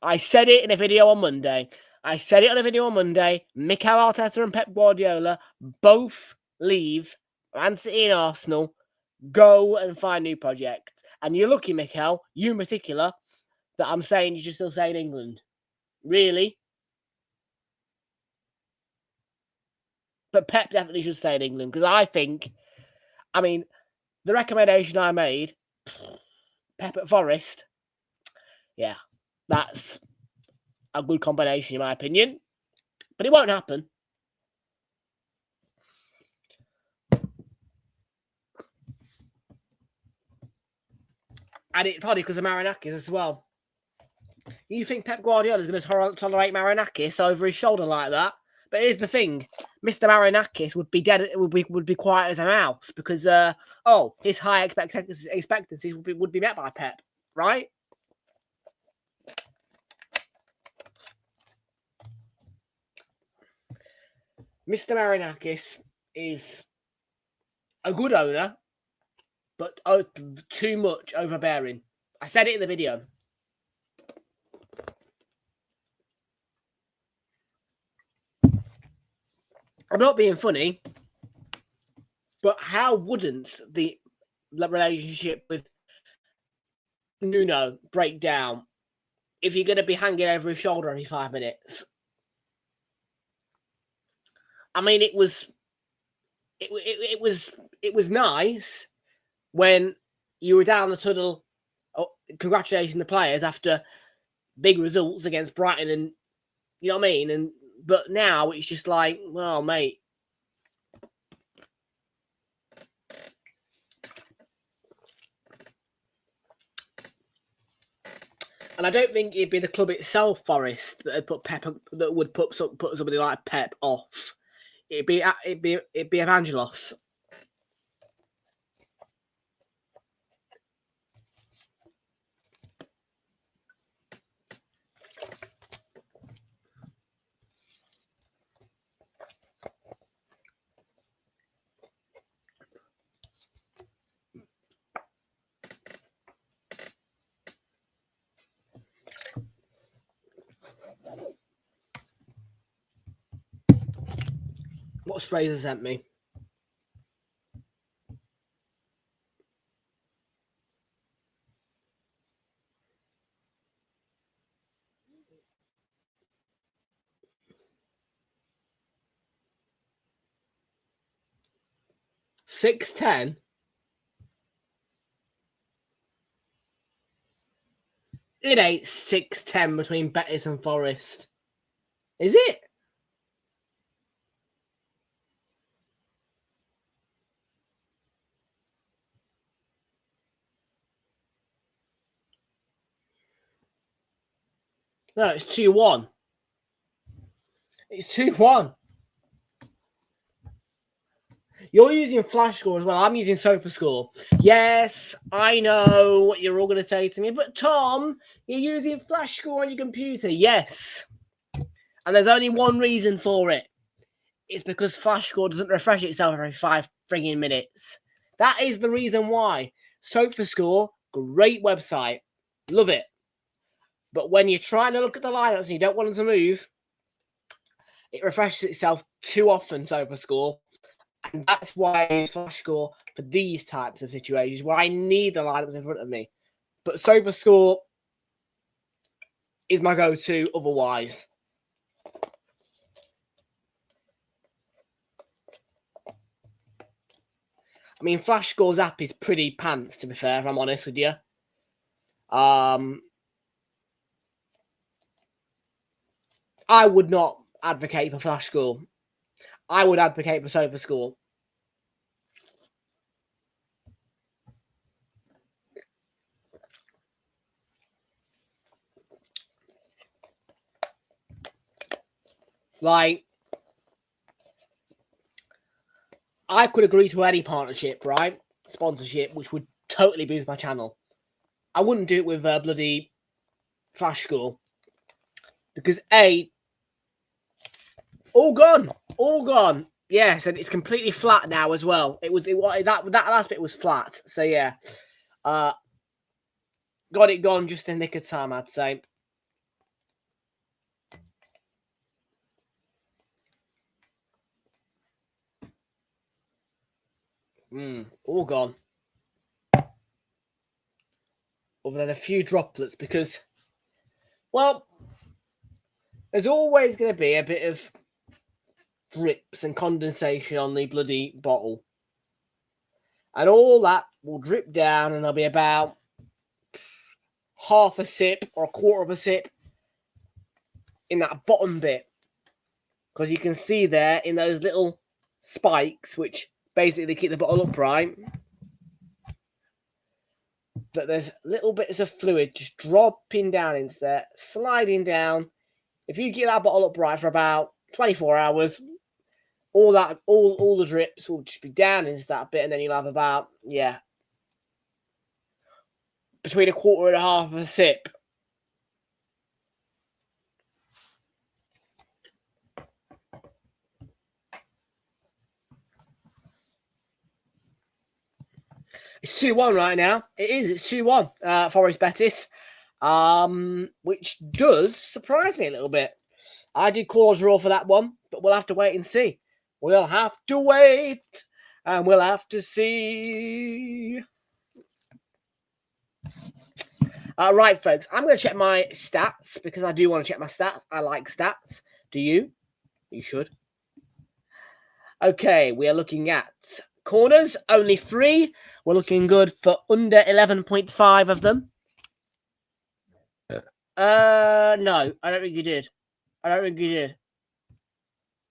I said it in a video on Monday. Mikel Arteta and Pep Guardiola both leave Man City and Arsenal. Go and find new projects. And you're lucky, Mikel, you in particular, that I'm saying you should still stay in England. Really? But Pep definitely should stay in England, because the recommendation I made, Pep at Forest, yeah, that's a good combination in my opinion. But it won't happen. And it's probably because of Marinakis as well. You think Pep Guardiola is going to tolerate Marinakis over his shoulder like that? But here's the thing: Mr. Marinakis would be dead. Would be quiet as a mouse, because his high expectancies would be met by Pep, right? Mr. Marinakis is a good owner, but too much overbearing. I said it in the video. I'm not being funny, but how wouldn't the relationship with Nuno break down if you're going to be hanging over his shoulder every 5 minutes? I mean, it was nice when you were down the tunnel, congratulating the players after big results against Brighton, and you know what I mean. But now it's just like, well, mate. And I don't think it'd be the club itself, Forest, that would put somebody like Pep off. It'd be Evangelos. What's Fraser sent me? 6-10. It ain't 6-10 between Betis and Forest. Is it? No, it's 2-1. It's 2-1. You're using Flash Score as well. I'm using SofaScore. Yes, I know what you're all going to say to me. But Tom, you're using Flash Score on your computer. Yes. And there's only one reason for it. It's because Flash Score doesn't refresh itself every 5 frigging minutes. That is the reason why. SofaScore, great website. Love it. But when you're trying to look at the lineups and you don't want them to move, it refreshes itself too often, SofaScore. And that's why I use Flash Score for these types of situations where I need the lineups in front of me. But SofaScore is my go-to otherwise. I mean, Flash Score's app is pretty pants, to be fair, if I'm honest with you. I would not advocate for Flash Score. I would advocate for SofaScore. Like, I could agree to any partnership, right? Sponsorship, which would totally boost my channel. I wouldn't do it with bloody Flash Score. Because A, all gone. Yes, and it's completely flat now as well. That last bit was flat. So yeah, got it gone just in the nick of time, I'd say. All gone. Other than a few droplets, because, well, there's always going to be a bit of drips and condensation on the bloody bottle. And all that will drip down and there'll be about half a sip or a quarter of a sip in that bottom bit. Because you can see there in those little spikes, which basically keep the bottle upright, that there's little bits of fluid just dropping down into there, sliding down. If you keep that bottle upright for about 24 hours, all the drips will just be down into that bit, and then you'll have about, between a quarter and a half of a sip. It's 2-1 right now. It is. It's 2-1. Forest Betis, which does surprise me a little bit. I did call a draw for that one, but we'll have to wait and see. We'll have to wait, and we'll have to see. Right, folks. I'm going to check my stats because I do want to check my stats. I like stats. Do you? You should. Okay, we are looking at corners, only 3. We're looking good for under 11.5 of them. No, I don't think you did.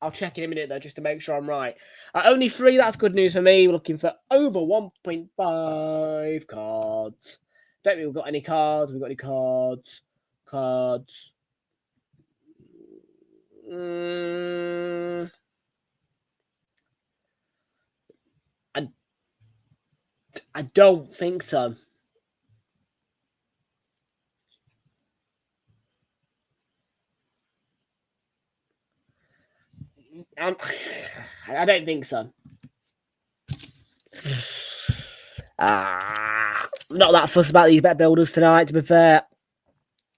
I'll check in a minute, though, just to make sure I'm right. Only 3, that's good news for me. We're looking for over 1.5 cards. Don't think we've got any cards. We've got any cards. I don't think so. I don't think so. Not that fussed about these bet builders tonight, to be fair.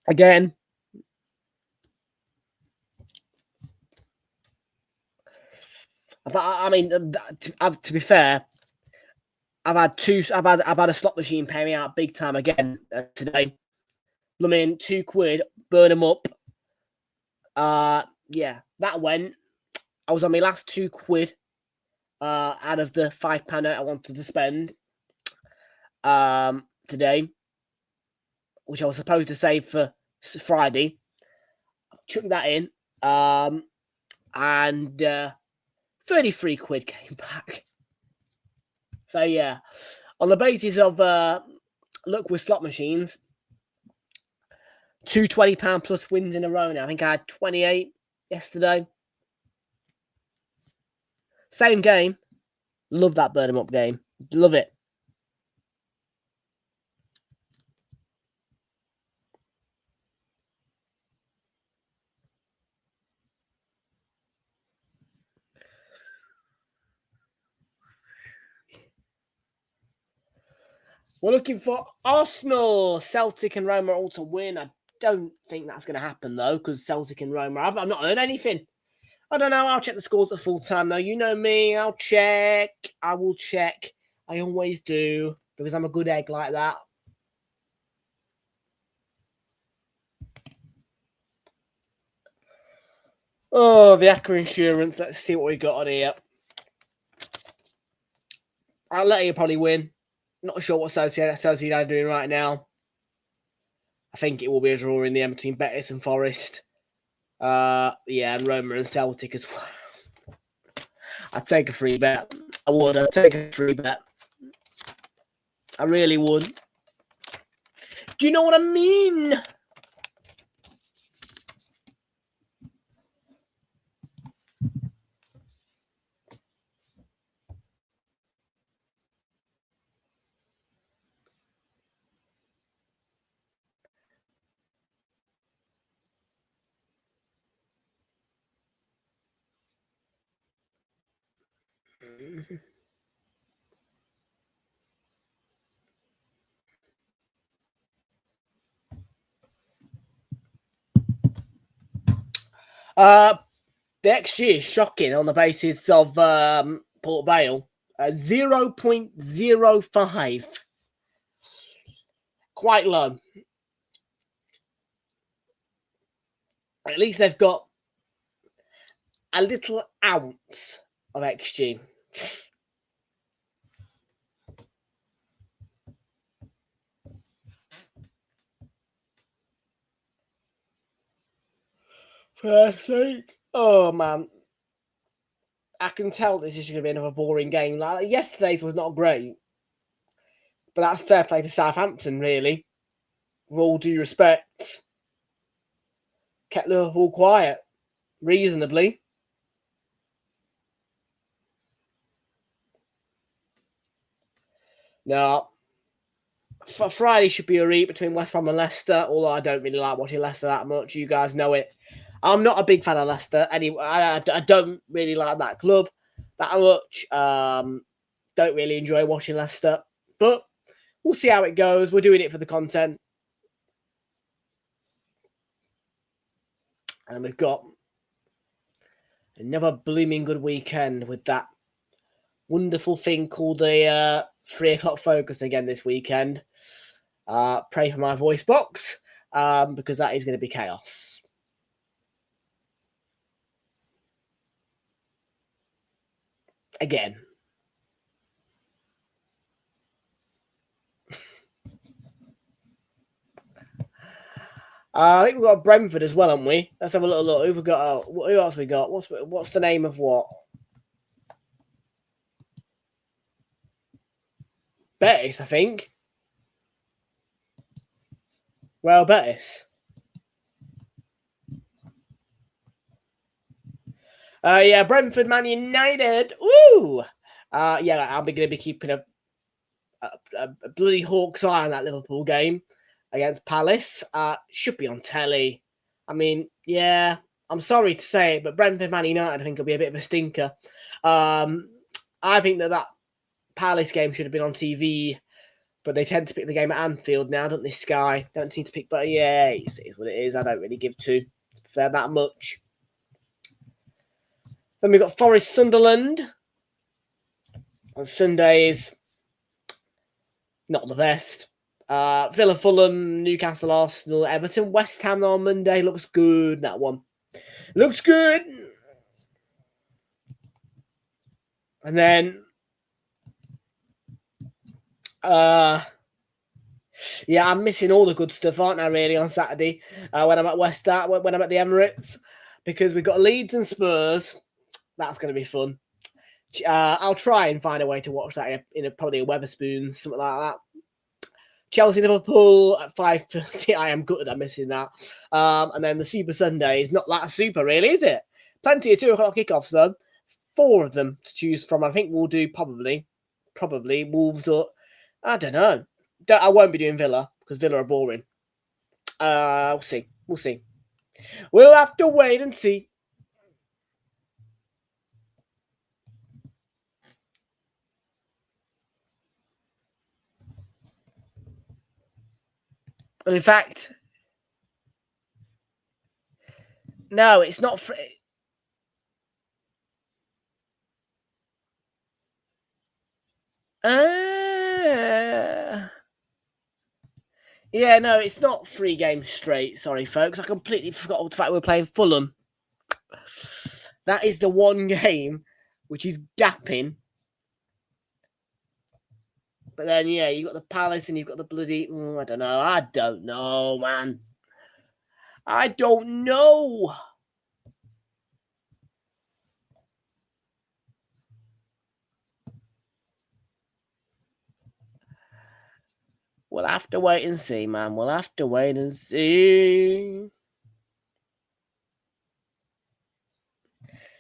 Again, but I mean, to be fair, I've had a slot machine pay me out big time again today. I mean, £2, burn them up. Yeah, that went. I was on my last £2, out of the £5 note I wanted to spend today, which I was supposed to save for Friday. I chucked that in, and 33 quid came back. So yeah, on the basis of luck with slot machines, two £20 plus wins in a row now. I think I had 28 yesterday. Same game. Love that burn 'em up game. Love it. We're looking for Arsenal, Celtic and Roma all to win. I don't think that's going to happen, though, because Celtic and Roma, I've not heard anything. I don't know. I'll check the scores at full time, though. You know me. I'll check. I will check. I always do, because I'm a good egg like that. Oh, the Acca Insurance. Let's see what we got on here. I'll let you probably win. Not sure what Sociedad are doing right now. I think it will be a draw in the end between Betis and Forest. Yeah, and Roma and Celtic as well. I'd take a free bet. I would. I'd take a free bet. I really would. Do you know what I mean? The XG is shocking on the basis of Port Vale. 0.05. Quite low. At least they've got a little ounce of XG. For sake. Oh, man. I can tell this is going to be another boring game. Like yesterday's was not great. But that's fair play to Southampton, really. With all due respect. Kept Liverpool quiet. Reasonably. No. Friday should be a read between West Ham and Leicester, although I don't really like watching Leicester that much. You guys know it. I'm not a big fan of Leicester. Anyway, I don't really like that club that much. Don't really enjoy watching Leicester. But we'll see how it goes. We're doing it for the content. And we've got another blooming good weekend with that wonderful thing called the 3 o'clock focus again this weekend. Pray for my voice box because that is going to be chaos. Again. I think we've got Brentford as well, haven't we? Let's have a little look. Who else we got? What's the name of what? Betis, I think. Well, Betis. Yeah, Brentford, Man United. Woo! Yeah, I'm going to be keeping a bloody hawk's eye on that Liverpool game against Palace. Should be on telly. I mean, yeah, I'm sorry to say it, but Brentford, Man United, I think will be a bit of a stinker. I think that Palace game should have been on TV, but they tend to pick the game at Anfield now, don't they, Sky? Don't seem to pick, but yeah, it is what it is. I don't really give to fair that much. Then we've got Forest Sunderland on Sundays. Not the best. Villa Fulham, Newcastle Arsenal, Everton West Ham on Monday. Looks good, that one. Looks good. And then, yeah, I'm missing all the good stuff, aren't I, really, on Saturday when I'm at when I'm at the Emirates, because we've got Leeds and Spurs. That's going to be fun. I'll try and find a way to watch that in probably a Wetherspoons, something like that. Chelsea Liverpool at 5:30. I am gutted I'm missing that. And then the Super Sunday is not that super, really, is it? Plenty of 2 o'clock kickoffs, though. 4 of them to choose from. I think we'll do probably Wolves up. I don't know. I won't be doing Villa because Villa are boring. We'll see. We'll have to wait and see. And in fact, no, it's not free. Yeah, no, it's not 3 games straight. Sorry, folks. I completely forgot the fact we're playing Fulham. That is the one game which is gapping. But then, yeah, you've got the Palace and you've got the bloody... I don't know, man. I don't know. We'll have to wait and see, man. We'll have to wait and see.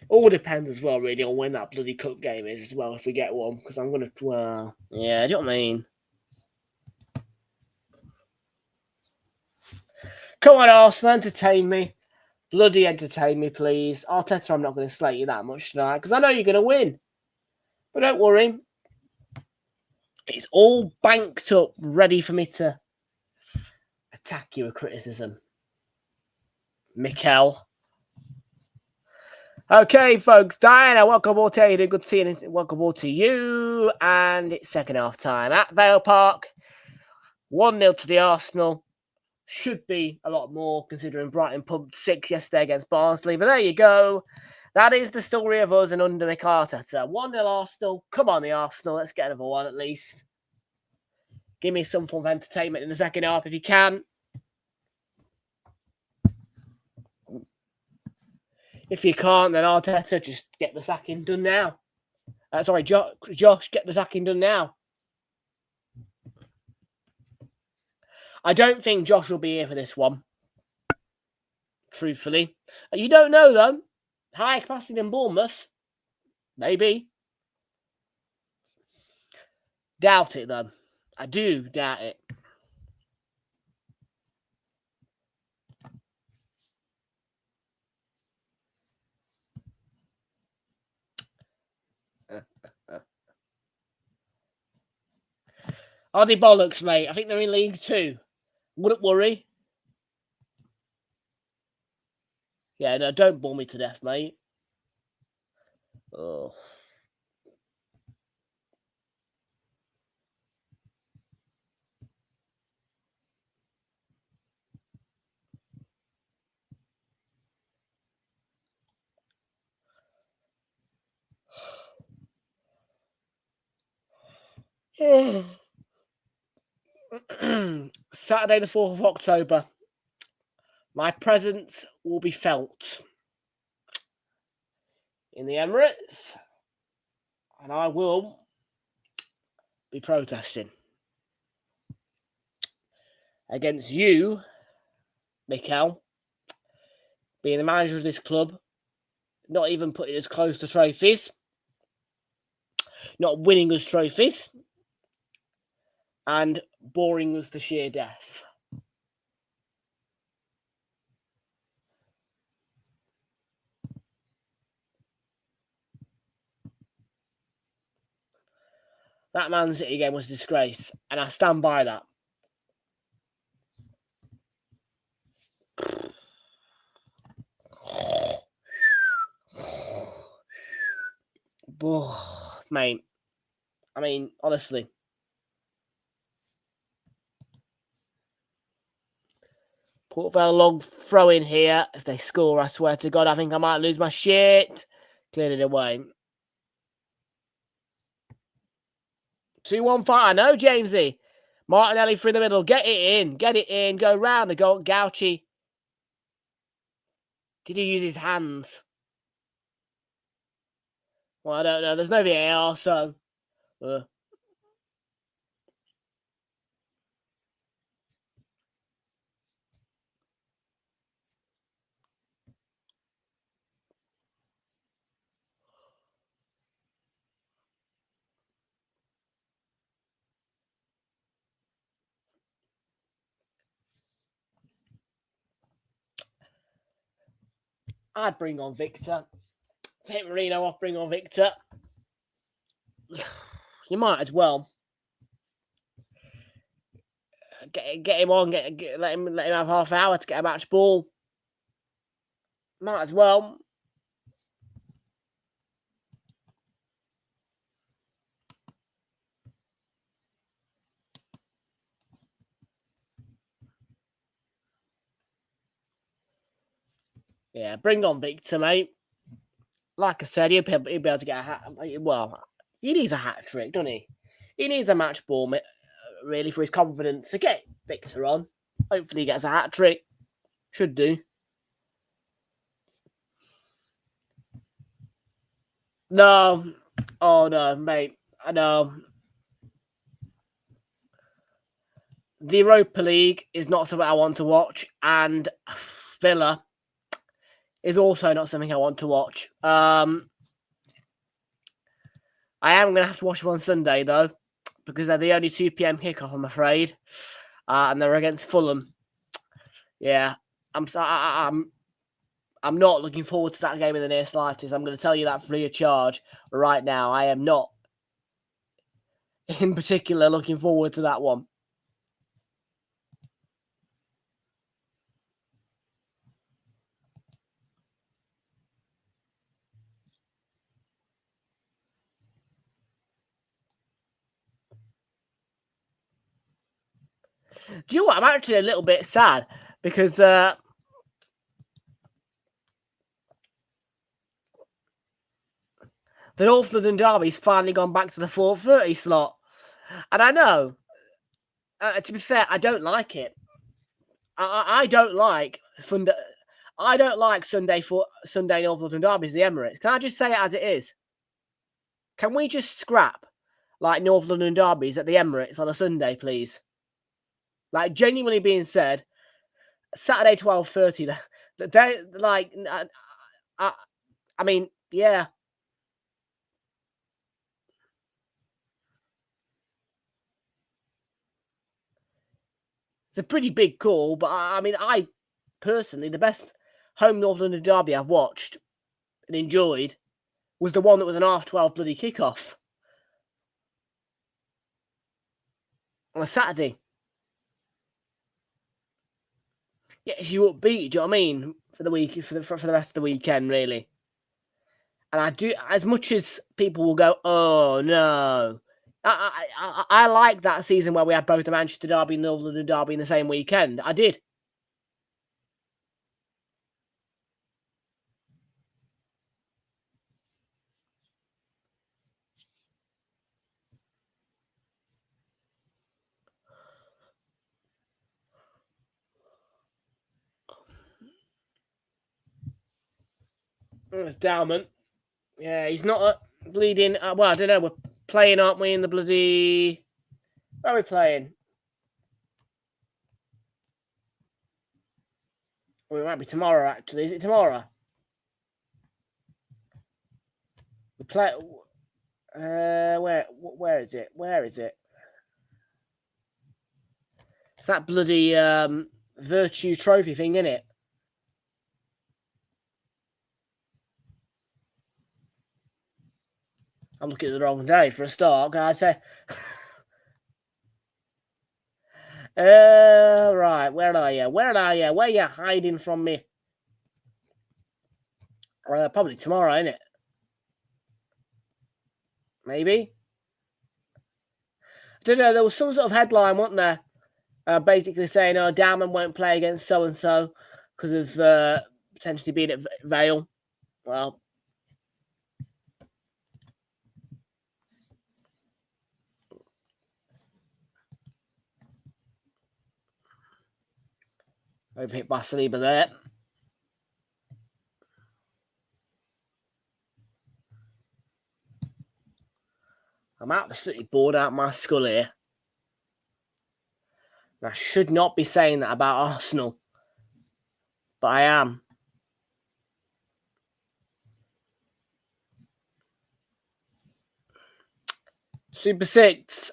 All depends as well, really, on when that bloody cup game is as well, if we get one. Because I'm going to... yeah, do you know what I mean? Come on, Arsenal, entertain me. Bloody entertain me, please. Arteta, I'm not going to slate you that much tonight, because I know you're going to win. But don't worry. It's all banked up, ready for me to attack you with criticism. Mikel. Okay, folks. Diana, welcome aboard to you. Good seeing you. Welcome aboard to you. And it's second half time at Vale Park. 1-0 to the Arsenal. Should be a lot more, considering Brighton pumped 6 yesterday against Barnsley. But there you go. That is the story of us and under Mikel Arteta. 1-0 Arsenal. Come on, the Arsenal. Let's get another one at least. Give me some form of entertainment in the second half if you can. If you can't, then Arteta, just get the sacking done now. Sorry, Josh, get the sacking done now. I don't think Josh will be here for this one. Truthfully. You don't know, though. Higher capacity than Bournemouth. Maybe. Doubt it, though. I do doubt it. Are they bollocks, mate? I think they're in League 2. Wouldn't worry. Yeah, no, don't bore me to death, mate. Oh. Saturday the 4th of October. My presence will be felt in the Emirates, and I will be protesting against you, Mikel, being the manager of this club, not even putting us close to trophies, not winning us trophies, and boring us to sheer death. That Man City game was a disgrace, and I stand by that. Oh, mate. I mean, honestly. Port Vale long throw in here. If they score, I swear to God, I think I might lose my shit. Cleared it away. 2-1-5. I know, Jamesy. Martinelli through the middle. Get it in. Get it in. Go round the goal. Gauchi. Did he use his hands? Well, I don't know. There's no VAR, so... I'd bring on Victor. Take Marino off, bring on Victor. You might as well. Get him on, let him have half an hour to get a match ball. Might as well. Yeah, bring on Victor, mate. Like I said, he'll be able to get a hat. Well, he needs a hat trick, doesn't he? He needs a match ball, really, for his confidence. So get Victor on. Hopefully he gets a hat trick. Should do. No. Oh, no, mate. I know. The Europa League is not something I want to watch. And Villa is also not something I want to watch. I am going to have to watch them on Sunday, though, because they're the only 2 p.m. kickoff, I'm afraid. And they're against Fulham. Yeah, I'm not looking forward to that game in the near slightest. I'm going to tell you that free of charge right now. I am not, in particular, looking forward to that one. Do you know what? I'm actually a little bit sad because the North London Derby's finally gone back to the 4:30 slot. And I know, to be fair, I don't like it. I don't like Sunday. I don't like Sunday North London Derby's the Emirates. Can I just say it as it is? Can we just scrap like North London Derby's at the Emirates on a Sunday, please? Like, genuinely being said, Saturday 12:30. They like, I mean, yeah. It's a pretty big call, but I mean, I personally, the best home North London derby I've watched and enjoyed was the one that was an 12:30 bloody kickoff on a Saturday. Yes, you upbeat. Do you know what I mean? For the week, for the rest of the weekend, really. And I do, as much as people will go, oh no, I like that season where we had both the Manchester derby and the North London derby in the same weekend. I did. It's Dowman. Yeah, he's not bleeding. Well, I don't know. We're playing, aren't we, in the bloody... Where are we playing? Well, it might be tomorrow, actually. Is it tomorrow? We play... where is it? Where is it? It's that bloody Virtue Trophy thing, isn't it? I'm looking at the wrong day for a start, can I say? Right, where are you? Where are you? Where are you hiding from me? Probably tomorrow, isn't it? Maybe? I don't know, there was some sort of headline, wasn't there? Basically saying, oh, Dowman won't play against so-and-so because of potentially being at Vale. Well, I've hit by Saliba there. I'm absolutely bored out my skull here. I should not be saying that about Arsenal, but I am. Super 6.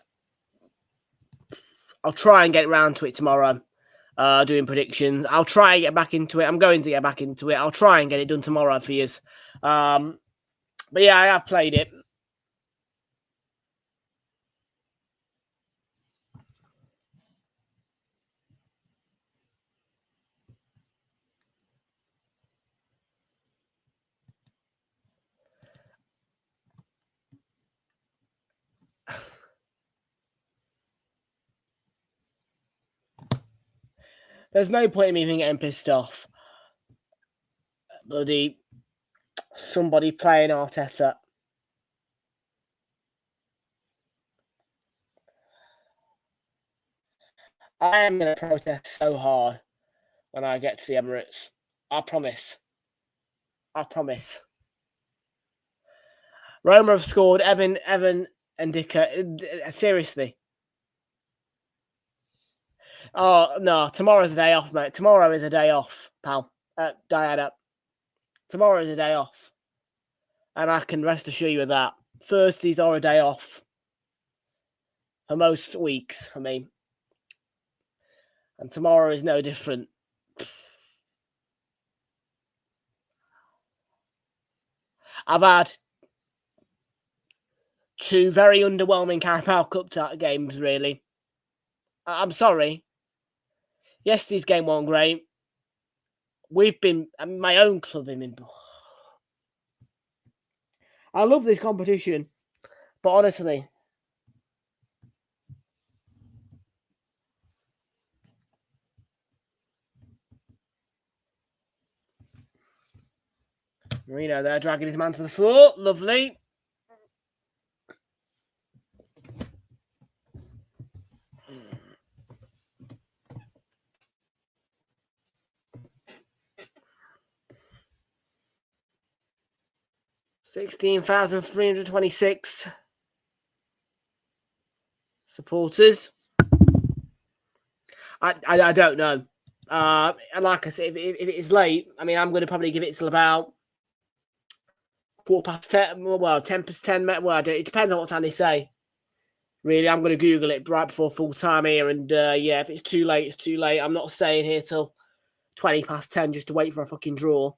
I'll try and get round to it tomorrow, doing predictions. I'll try and get back into it. I'm going to get back into it. I'll try and get it done tomorrow for you. But yeah, I have played it. There's no point in me even getting pissed off. Bloody somebody playing Arteta. I am going to protest so hard when I get to the Emirates. I promise. I promise. Roma have scored. Evan and Dicker. Seriously. Oh, no. Tomorrow's a day off, mate. Tomorrow is a day off, pal. Diana. Tomorrow is a day off. And I can rest assure you of that. Thursdays are a day off. For most weeks, for me. And tomorrow is no different. I've had 2 very underwhelming Carabao Cup games, really. I'm sorry. Yesterday's game wasn't great. My own club, I love this competition, but honestly, Marino there dragging his man to the floor. Lovely. $16,326 supporters. I don't know. And like I said, if it is late, I mean, I'm going to probably give it till about 10:15. Well, 10:10. Well, it depends on what time they say. Really, I'm going to Google it right before full time here. And yeah, if it's too late, it's too late. I'm not staying here till 10:20 just to wait for a fucking draw.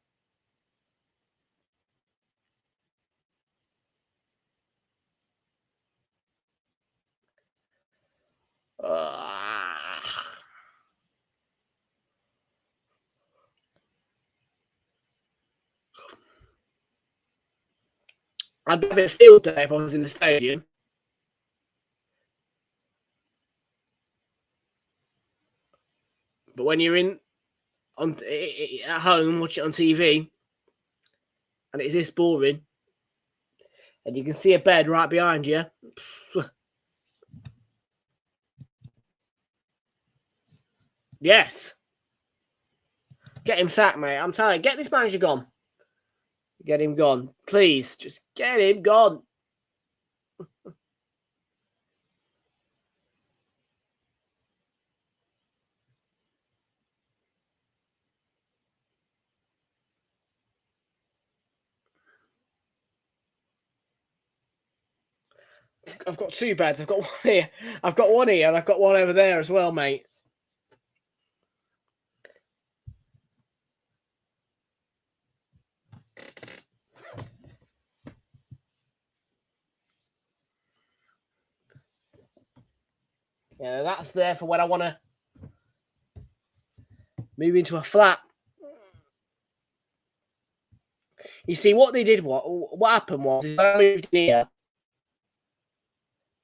I'd have a field day if I was in the stadium. But when you're at home, watch it on TV, and it's this boring, and you can see a bed right behind you. Yes. Get him sacked, mate. I'm telling you, get this manager gone. Get him gone. Please, just get him gone. I've got 2 beds. I've got one here. I've got one here, and I've got one over there as well, mate. Yeah, that's there for when I want to move into a flat. You see, what they did, what happened was, when I moved in here,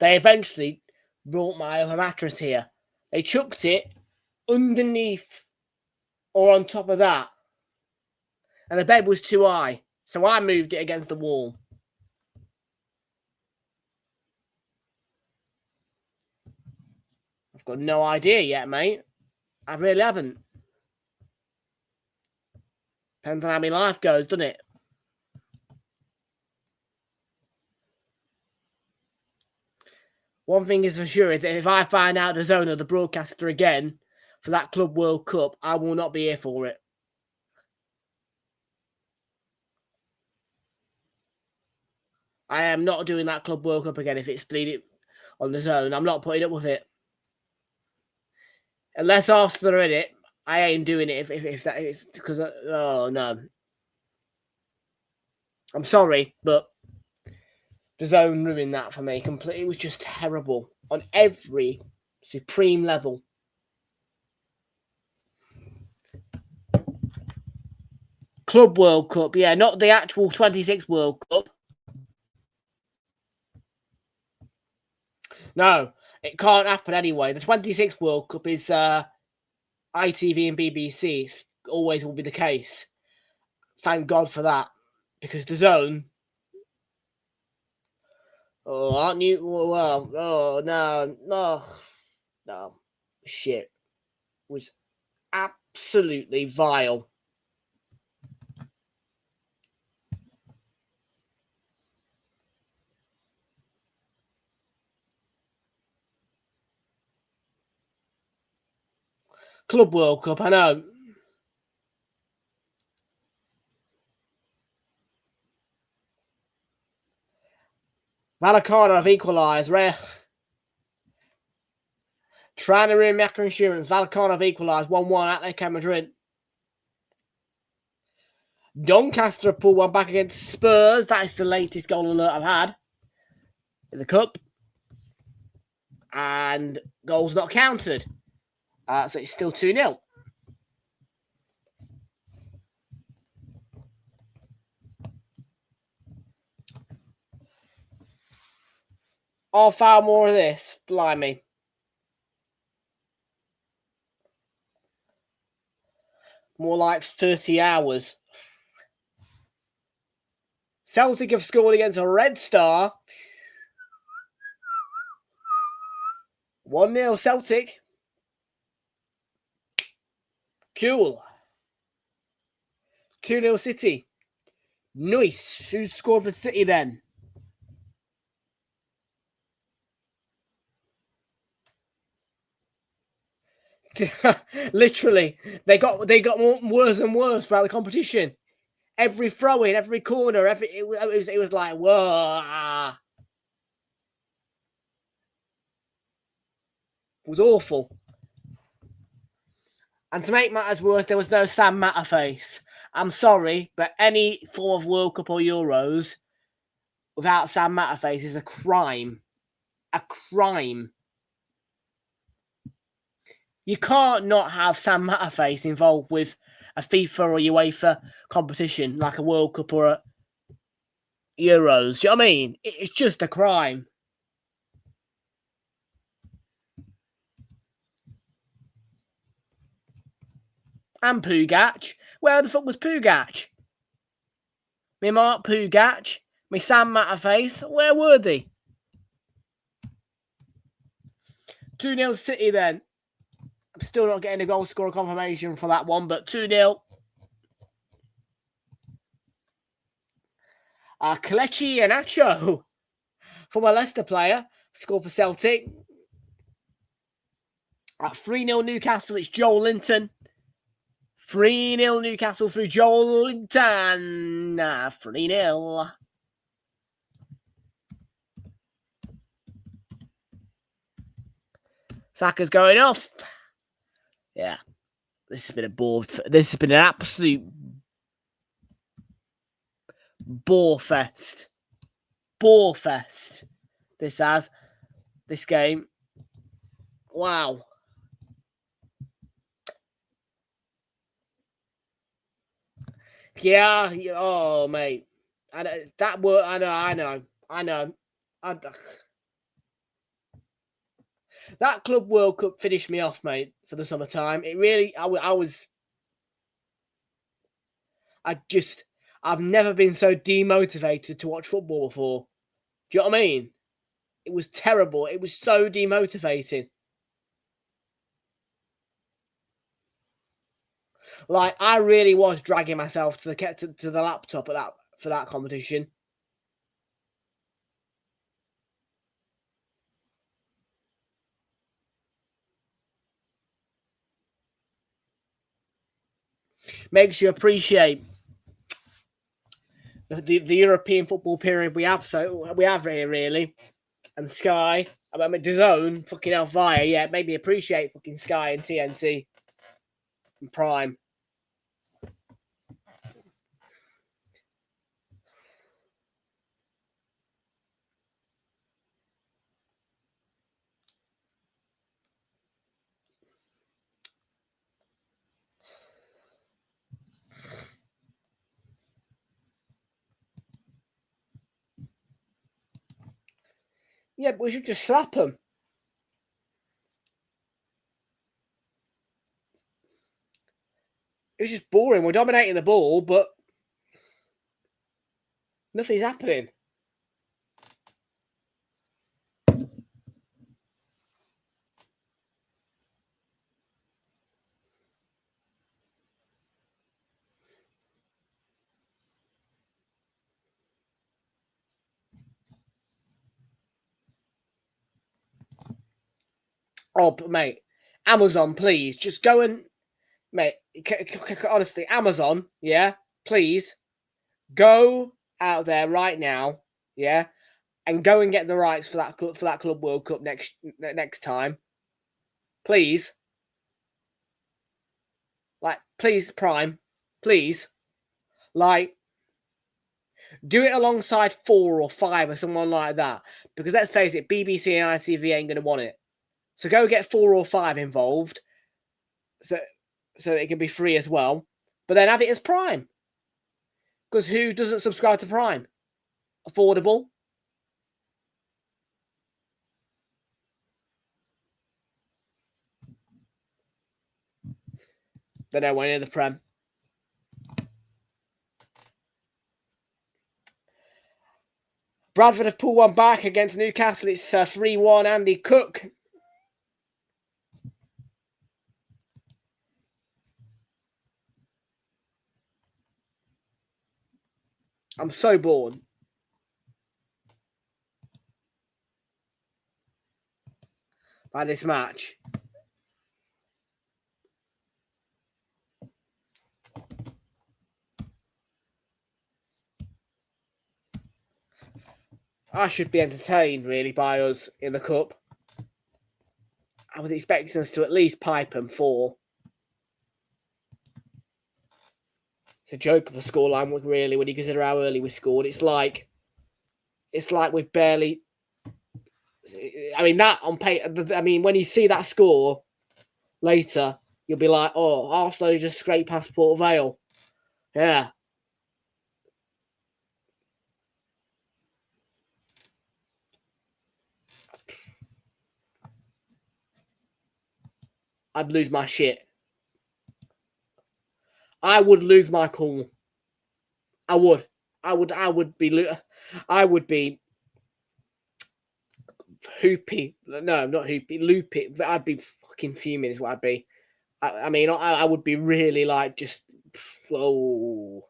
they eventually brought my other mattress here. They chucked it underneath or on top of that, and the bed was too high, so I moved it against the wall. I've got no idea yet, mate. I really haven't. Depends on how my life goes, doesn't it? One thing is for sure, is that if I find out the zone of the broadcaster again for that Club World Cup, I will not be here for it. I am not doing that Club World Cup again if it's bleeding on the zone. I'm not putting up with it. Unless Arsenal are in it, I ain't doing it if that is because, oh no. I'm sorry, but the zone ruined that for me completely. It was just terrible on every supreme level. Club World Cup, yeah, not the actual 26 World Cup. No, it can't happen anyway. The 26 World Cup is ITV and BBC. It always will be the case. Thank God for that. Because the zone... Oh, aren't you? Well, oh, no. Shit. It was absolutely vile. Club World Cup, I know. Vallecano have equalised. Trying to ruin Macca Insurance. Vallecano have equalised 1-1 at Atletico Madrid. Doncaster have pulled one back against Spurs. That is the latest goal alert I've had in the Cup. And goals not counted. So it's still 2-0. Half hour more of this. Blimey. More like 30 hours. Celtic have scored against a Red Star. 1-0 Celtic. Cool. 2-0 City. Nice. Who scored for City then? Literally, they got worse and worse throughout the competition. Every throw in, every corner, it was like, whoa. It was awful. And to make matters worse, there was no Sam Matterface. I'm sorry, but any form of World Cup or Euros without Sam Matterface is a crime. A crime. You can't not have Sam Matterface involved with a FIFA or UEFA competition like a World Cup or a Euros. Do you know what I mean? It's just a crime. And Pugac. Where the fuck was Pugac? Me Mark Pugac. Me Sam Matterface. Where were they? 2-0 City then. I'm still not getting a goal scorer confirmation for that one, but 2-0. Kelechi Iheanacho, former Leicester player, scored for Celtic. At 3-0 Newcastle, it's Joel Linton. 3-0 Newcastle through Joel Linton. 3-0. Saka's going off. Yeah. This has been a bore. This has been an absolute bore fest. Bore fest. This game. Wow. Yeah. Oh, mate. That word. I know. That Club World Cup finished me off, mate, for the summertime. It really. I've never been so demotivated to watch football before. Do you know what I mean? It was terrible. It was so demotivating. Like, I really was dragging myself to the laptop for that competition. Makes you appreciate the European football period we have here, really. And Sky, I mean, DAZN, fucking hell, Via, yeah, made me appreciate fucking Sky and TNT and Prime. Yeah, but we should just slap them. It was just boring. We're dominating the ball, but nothing's happening. Oh, but mate, Amazon, please, just go and, mate, honestly, Amazon, yeah, please, go out there right now, yeah, and go and get the rights for that Club World Cup next time, please. Like, please, Prime, please, like, do it alongside 4 or 5 or someone like that, because let's face it, BBC and ITV ain't gonna want it. So go get 4 or 5 involved, so it can be free as well. But then have it as Prime, because who doesn't subscribe to Prime? Affordable. They're nowhere near the Prem. Bradford have pulled one back against Newcastle. It's 3-1. Andy Cook. I'm so bored by this match. I should be entertained, really, by us in the Cup. I was expecting us to at least pipe them 4. It's a joke of a scoreline, really, when you consider how early we scored. It's like we've barely... I mean, that on paper... I mean, when you see that score later, you'll be like, oh, Arsenal just scraped past Port Vale. Yeah. I'd lose my shit. I would lose my cool. I would be hoopy. No, not hoopy. Loopy. But I'd be fucking fuming. Is what I'd be. I mean, I would be really like just. Oh,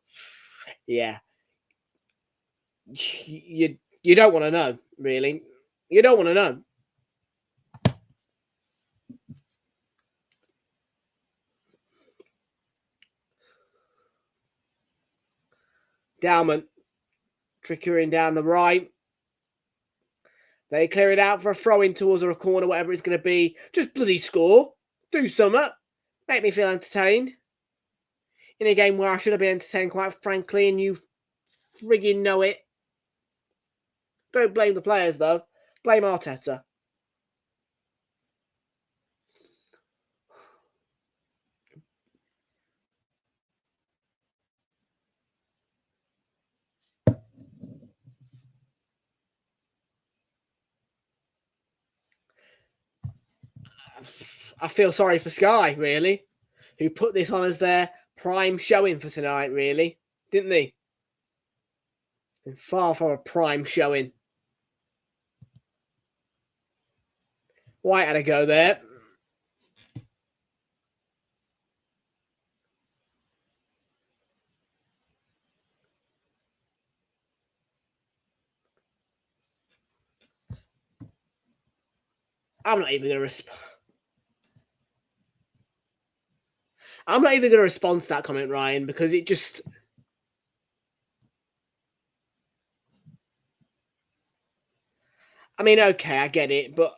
yeah. You don't want to know, really. You don't want to know. Dowman trickering down the right. They clear it out for a throw-in towards or a corner, whatever it's going to be. Just bloody score. Do something. Make me feel entertained. In a game where I should have been entertained, quite frankly, and you frigging know it. Don't blame the players, though. Blame Arteta. I feel sorry for Sky, really, who put this on as their prime showing for tonight, really, didn't they? And far from a prime showing. White had a go there. I'm not even going to respond. I'm not even going to respond to that comment, Ryan, because it just... I mean, okay, I get it, but...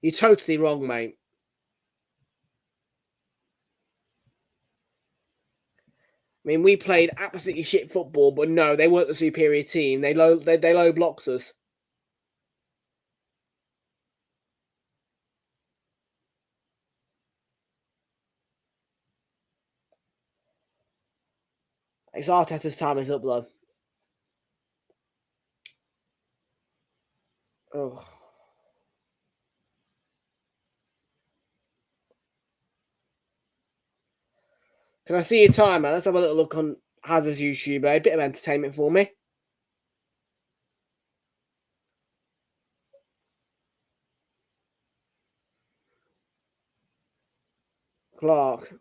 You're totally wrong, mate. I mean, we played absolutely shit football, but no, they weren't the superior team. They low blocked us. It's Arteta's time is up, though. Oh. Can I see your timer? Let's have a little look on Hazard's YouTube. A bit of entertainment for me. Clark.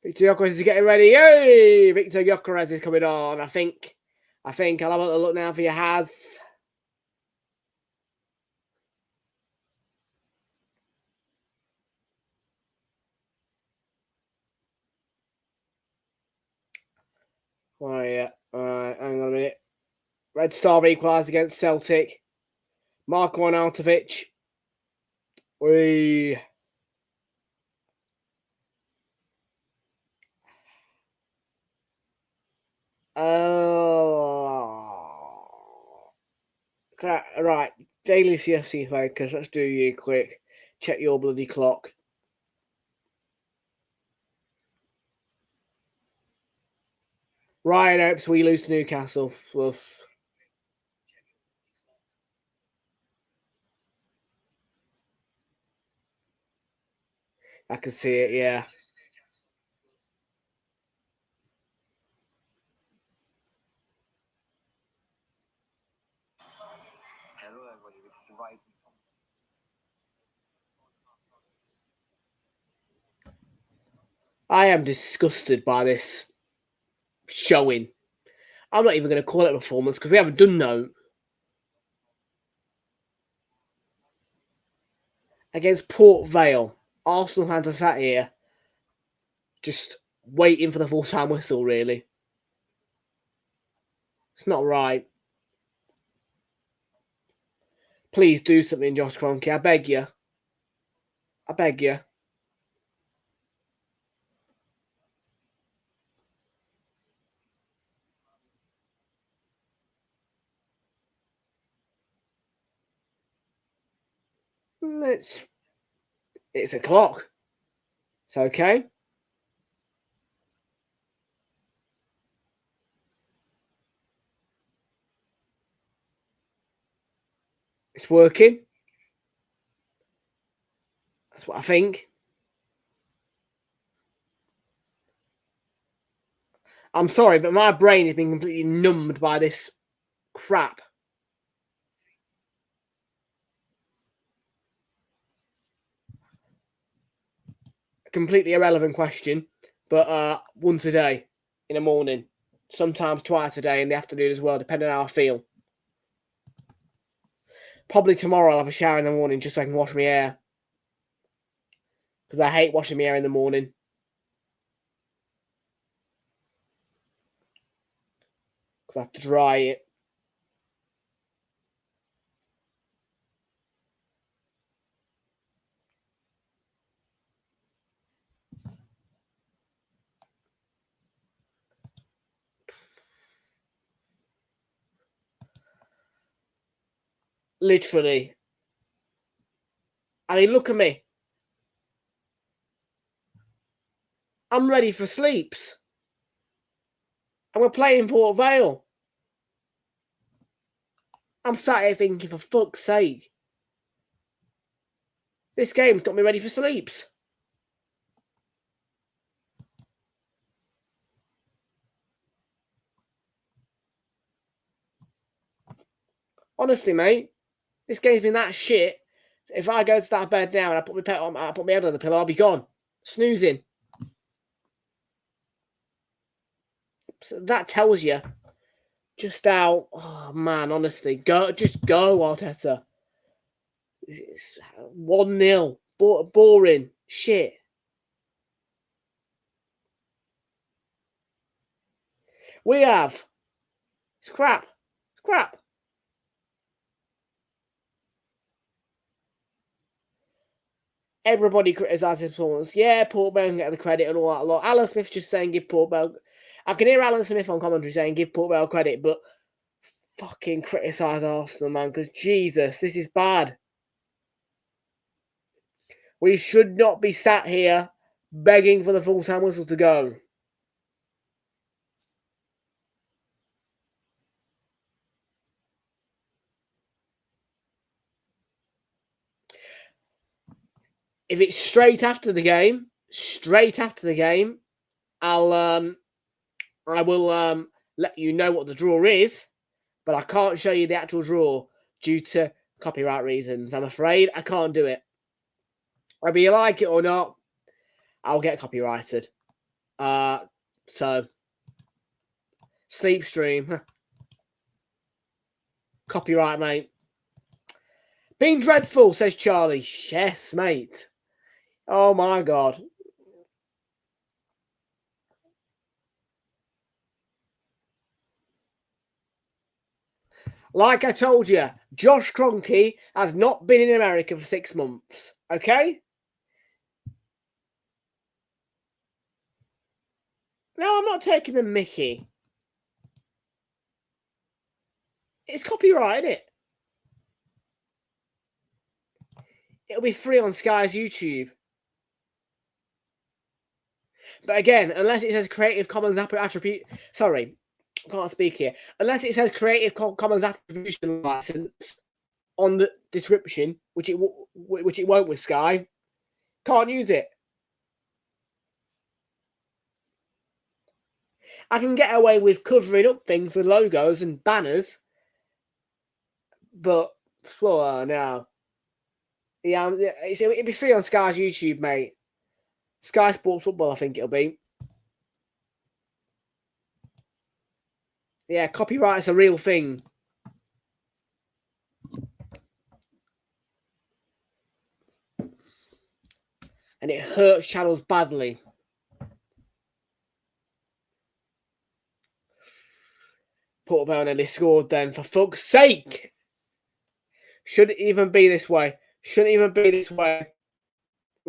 Victor Gyökeres is getting ready. Yay! Victor Gyökeres is coming on. I think I'll have a look now for your Haz. Oh yeah. Alright, hang on a minute. Red Star equalised against Celtic. Marko Arnautovic. We right, daily CSC focus. Let's do you quick. Check your bloody clock. Ryan hopes we lose to Newcastle. Fluff. I can see it, yeah. I am disgusted by this showing. I'm not even going to call it a performance because we haven't done no. Against Port Vale, Arsenal fans are sat here just waiting for the full-time whistle, really. It's not right. Please do something, Josh Kroenke. I beg you. I beg you. It's a clock. It's okay. It's working. That's what I think. I'm sorry, but my brain has been completely numbed by this crap. A completely irrelevant question, but once a day in the morning, sometimes twice a day in the afternoon as well, depending on how I feel. Probably tomorrow I'll have a shower in the morning just so I can wash my hair. Because I hate washing my hair in the morning. Because I have to dry it. Literally. I mean, look at me. I'm ready for sleeps. And we're playing Port Vale. I'm sat here thinking, for fuck's sake. This game's got me ready for sleeps. Honestly, mate, this game's been that shit. If I go to start bed now and I put my head on the pillow, I'll be gone. Snoozing. So that tells you just how, oh man, honestly, just go, Arteta. It's 1-0. Boring. Shit. We have. It's crap. It's crap. Everybody criticises his performance. Yeah, Port Bell can get the credit and all that lot. Alan Smith's just saying give Port Bell. I can hear Alan Smith on commentary saying give Port Bell credit, but fucking criticise Arsenal, man, because Jesus, this is bad. We should not be sat here begging for the full-time whistle to go. If it's straight after the game, I will let you know what the draw is, but I can't show you the actual draw due to copyright reasons. I'm afraid I can't do it. Whether you like it or not, I'll get copyrighted. So sleep stream. Copyright, mate. Been dreadful, says Charlie. Yes, mate. Oh my God. Like I told you, Josh Kroenke has not been in America for 6 months. Okay? No, I'm not taking the mickey. It's copyrighted, it. It'll be free on Sky's YouTube. But again, unless it says Creative Commons attribute... Sorry, I can't speak here. Unless it says Creative Commons attribution license on the description, which it won't with Sky, can't use it. I can get away with covering up things with logos and banners, but no. Yeah, it'll be free on Sky's YouTube, mate. Sky Sports Football, I think it'll be. Yeah, copyright's a real thing. And it hurts channels badly. Portobello nearly scored then, for fuck's sake! Shouldn't even be this way. Shouldn't even be this way.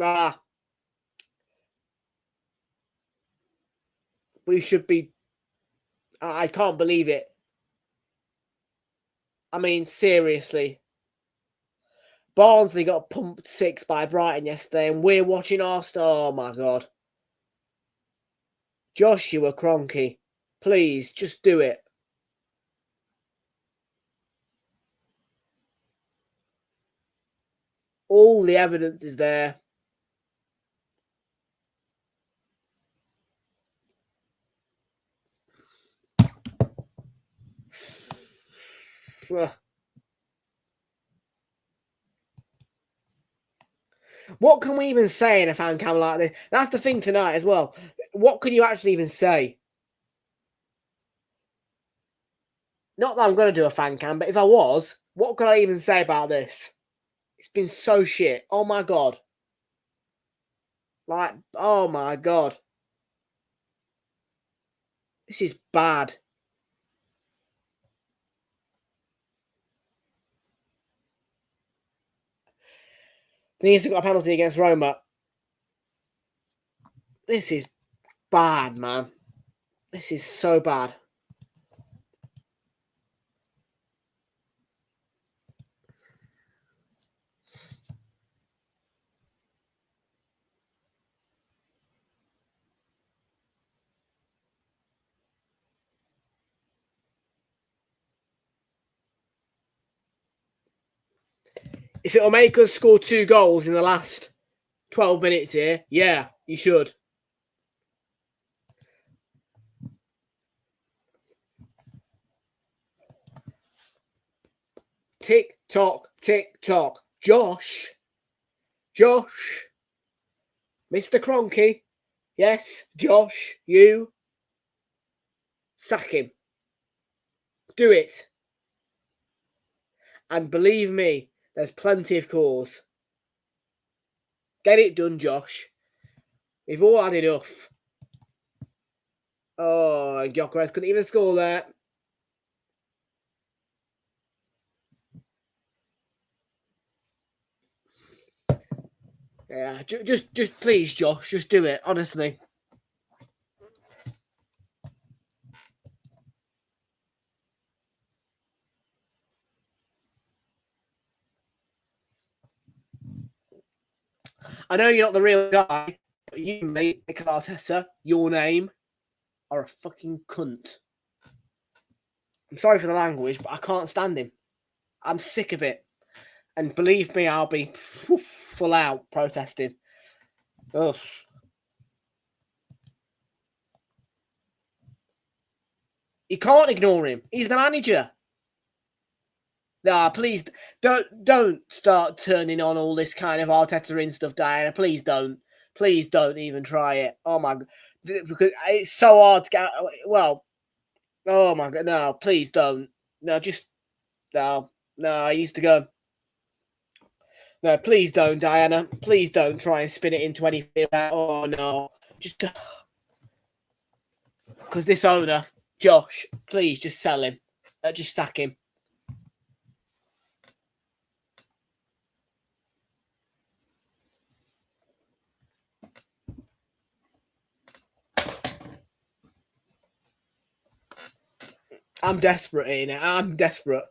Ah. We should be... I can't believe it. I mean, seriously. Barnsley got pumped 6 by Brighton yesterday, and we're watching Arsenal. Oh, my God. Joshua Kroenke, please, just do it. All the evidence is there. What can we even say in a fan cam like this? That's the thing tonight as well. What can you actually even say? Not that I'm going to do a fan cam, but if I was, what could I even say about this? It's been so shit. Oh my God. Like, oh my God. This is bad. Needs to got a penalty against Roma. This is bad, man. This is so bad. If it'll make us score 2 goals in the last 12 minutes here, yeah, you should. Tick tock, tick tock. Josh, Mr. Cronky, yes, Josh, you sack him. Do it. And believe me, there's plenty of cause. Get it done, Josh. We've all had enough. Oh, Gyökeres couldn't even score there. Yeah, just please, Josh, just do it, honestly. I know you're not the real guy, but you, mate, Mikel Arteta, your name, are a fucking cunt. I'm sorry for the language, but I can't stand him. I'm sick of it. And believe me, I'll be full out protesting. Ugh. You can't ignore him. He's the manager. Nah, please don't start turning on all this kind of Arteta in stuff, Diana. Please don't. Please don't even try it. Oh my god, because it's so hard to get. Well, oh my god, no, please don't. No, just no. I used to go. No, please don't, Diana. Please don't try and spin it into anything. Oh no, just because this owner, Josh, please just sell him. Just sack him. I'm desperate, Ian. I'm desperate.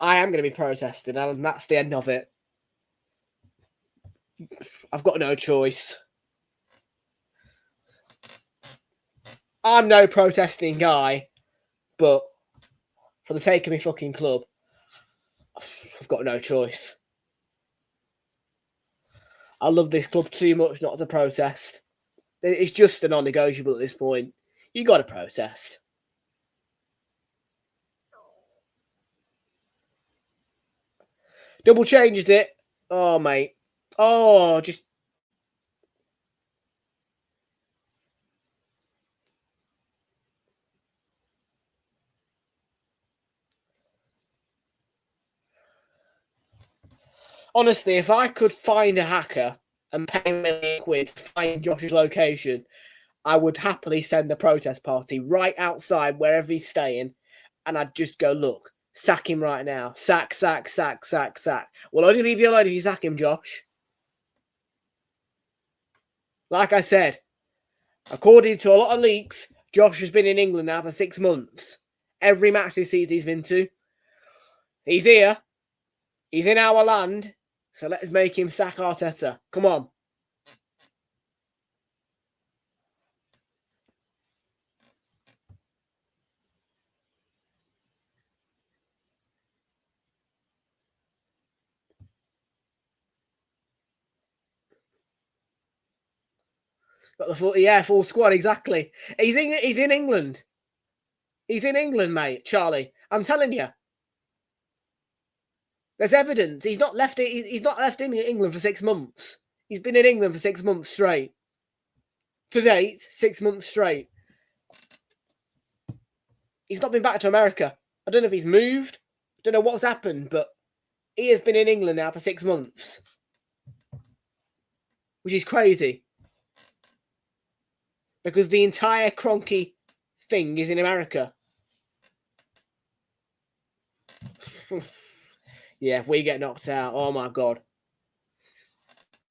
I am going to be protesting, and that's the end of it. I've got no choice. I'm no protesting guy, but for the sake of my fucking club, I've got no choice. I love this club too much not to protest. It's just a non-negotiable at this point. You got to protest. Double changes it. Oh, mate. Oh, just... Honestly, if I could find a hacker and pay £1 million to find Josh's location, I would happily send a protest party right outside wherever he's staying, and I'd just go, look, sack him right now. Sack. We'll only leave you alone if you sack him, Josh. Like I said, according to a lot of leaks, Josh has been in England now for 6 months. Every match this season he's been to. He's here. He's in our land. So let's make him sack Arteta. Come on. Got the full squad, exactly. He's in England. He's in England, mate, Charlie. I'm telling you. There's evidence. He's not left in England for 6 months. He's been in England for 6 months straight. To date, 6 months straight. He's not been back to America. I don't know if he's moved. I don't know what's happened, but he has been in England now for 6 months. Which is crazy. Because the entire Cronky thing is in America. Yeah, if we get knocked out, oh my god.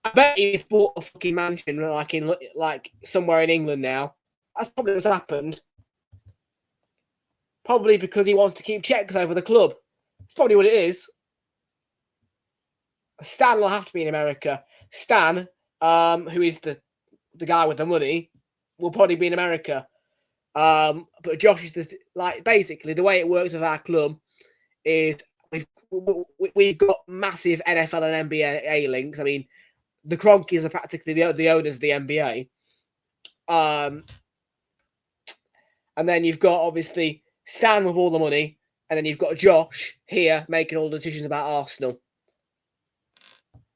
I bet he's bought a fucking mansion like somewhere in England now. That's probably what's happened. Probably because he wants to keep checks over the club. That's probably what it is. Stan will have to be in America. Stan, who is the guy with the money, will probably be in America. But Josh is just basically the way it works with our club is we've got massive NFL and NBA links. I mean, the Cronkies are practically the owners of the NBA. And then you've got obviously Stan with all the money, And then you've got Josh here making all the decisions about Arsenal.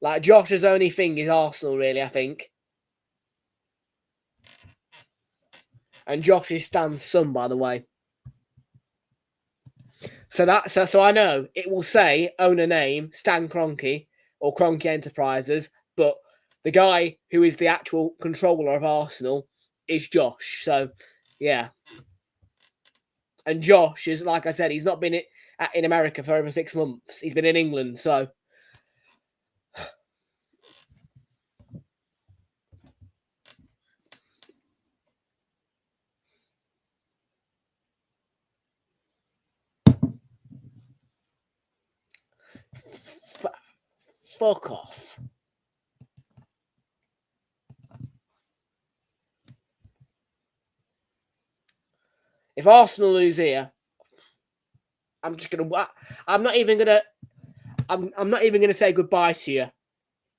Like, Josh's only thing is Arsenal, really, I think. And Josh is Stan's son, by the way. So I know it will say owner name Stan Kroenke or Kroenke Enterprises, but the guy who is the actual controller of Arsenal is Josh. So yeah, and Josh is, like I said, he's not been in America for over 6 months. He's been in England. So fuck off. If Arsenal lose here, I'm not even gonna say goodbye to you.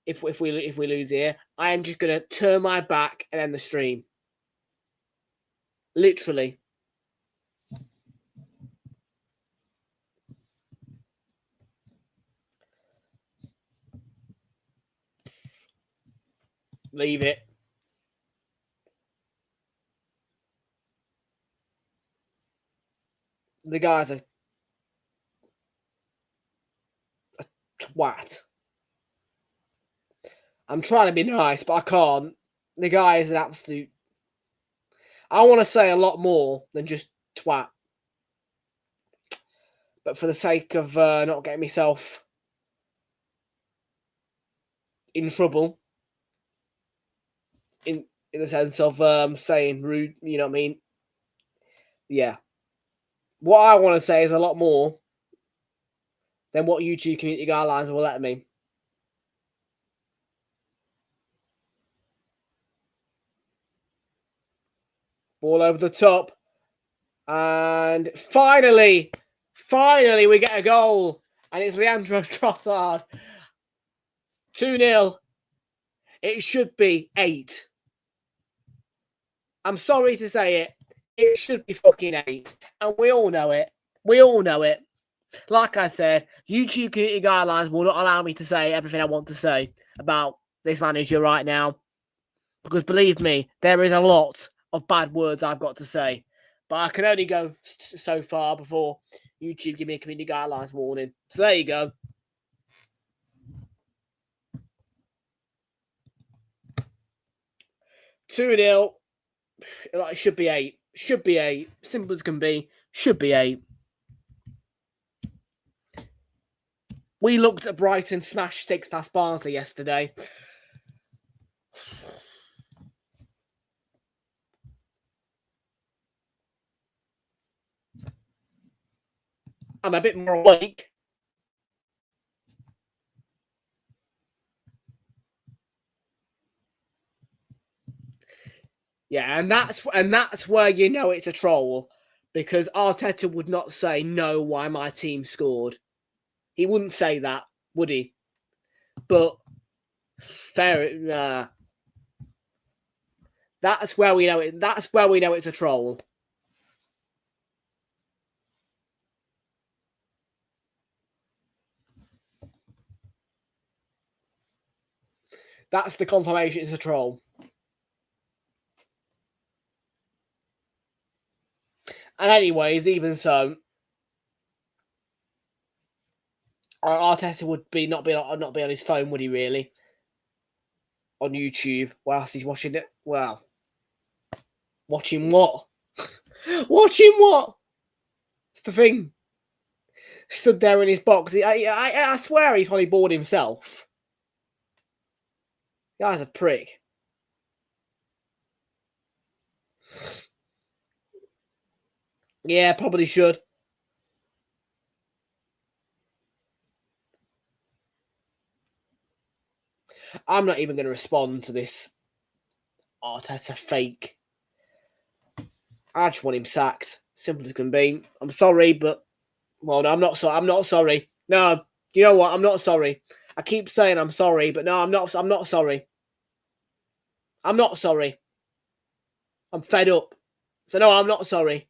If we lose here, I am just gonna turn my back and end the stream. Literally. Leave it. The guy's a twat. I'm trying to be nice, but I can't. The guy is an absolute... I want to say a lot more than just twat. But for the sake of not getting myself in trouble, in the sense of saying rude, you know what I mean? Yeah. What I want to say is a lot more than what YouTube community guidelines will let me. Ball over the top. And finally, we get a goal. And it's Leandro Trossard. 2-0. It should be 8. I'm sorry to say it. It should be fucking 8. And we all know it. We all know it. Like I said, YouTube community guidelines will not allow me to say everything I want to say about this manager right now. Because believe me, there is a lot of bad words I've got to say. But I can only go so far before YouTube give me a community guidelines warning. So there you go. $2-0. It should be 8. Should be 8. Simple as can be. Should be 8. We looked at Brighton smash 6 past Barnsley yesterday. I'm a bit more awake. Yeah, and that's where you know it's a troll, because Arteta would not say no why my team scored. He wouldn't say that, would he? But fair, that's where we know it. That's where we know it's a troll. That's the confirmation it's a troll. And anyways, even so, Arteta would not be on his phone, would he really? On YouTube, whilst he's watching it. Well, watching what? Watching what? It's the thing. Stood there in his box. I swear he's probably bored himself. The guy's a prick. Yeah, probably should. I'm not even going to respond to this Arteta fake. I just want him sacked. Simple as can be. I'm sorry, but well, no, I'm not sorry. No, you know what? I'm not sorry. I keep saying I'm sorry, but no, I'm not sorry. I'm not sorry. I'm fed up. So no, I'm not sorry.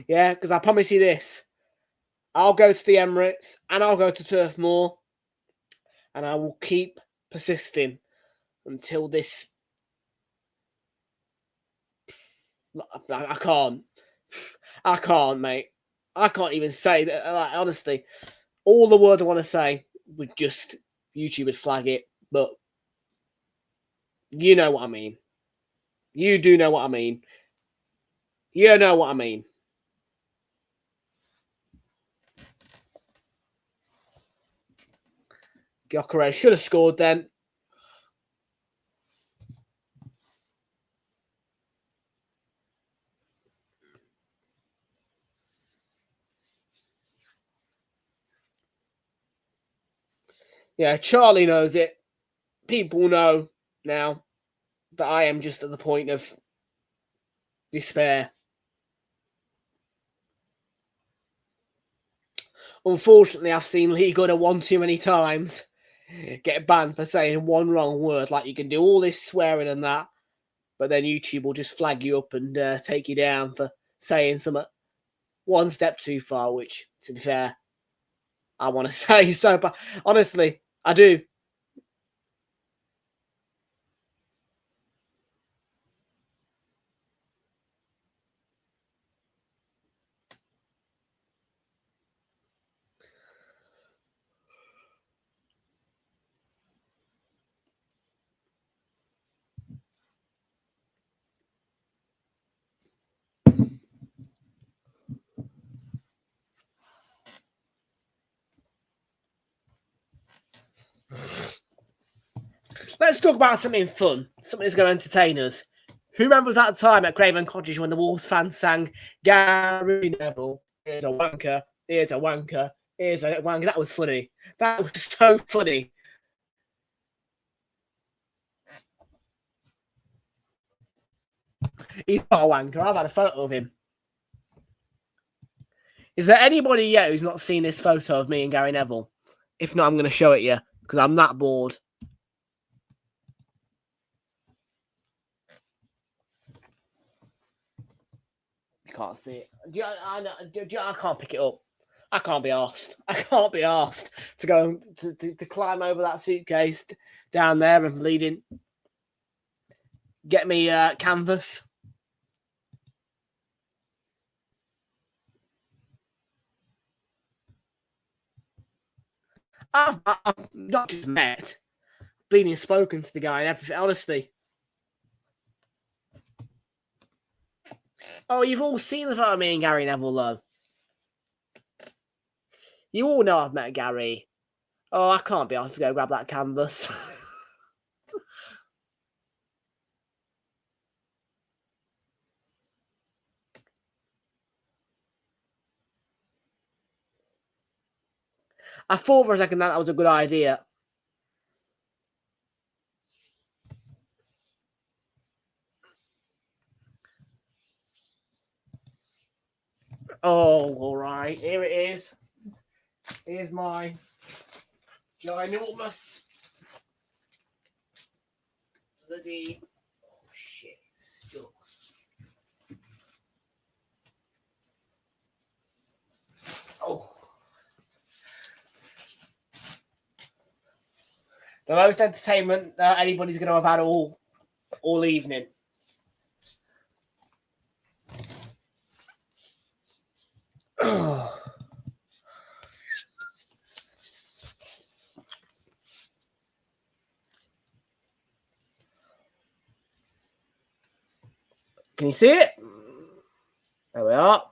Yeah, because I promise you this. I'll go to the Emirates and I'll go to Turf Moor and I will keep persisting until this... I can't. I can't, mate. I can't even say that. Like, honestly, all the words I want to say would just... YouTube would flag it, but you know what I mean. You do know what I mean. You know what I mean. Gyökeres should have scored then. Yeah, Charlie knows it. People know now that I am just at the point of despair. Unfortunately, I've seen Lee Gooder one too many times get banned for saying one wrong word. Like, you can do all this swearing and that, but then YouTube will just flag you up and take you down for saying something one step too far, which, to be fair, I want to say so. But honestly, I do. Let's talk about something fun, something that's going to entertain us. Who remembers that time at Craven Cottage when the Wolves fans sang Gary Neville, here's a wanker, here's a wanker, here's a wanker? That was funny. That was so funny. He's not a wanker. I've had a photo of him. Is there anybody yet who's not seen this photo of me and Gary Neville? If not, I'm going to show it you because I'm that bored. You can't see it. I can't pick it up. I can't be arsed. I can't be arsed to go to climb over that suitcase down there and bleeding. Get me canvas. I've not just met, bleeding spoken to the guy and everything, honestly. Oh, you've all seen the photo of me and Gary Neville, though. You all know I've met Gary. Oh, I can't be asked to go grab that canvas. I thought for a second that was a good idea. Oh, all right. Here it is. Here's my ginormous bloody... Oh, shit. It's stuck. Oh. The most entertainment anybody's going to have had all evening. Can you see it? There we are.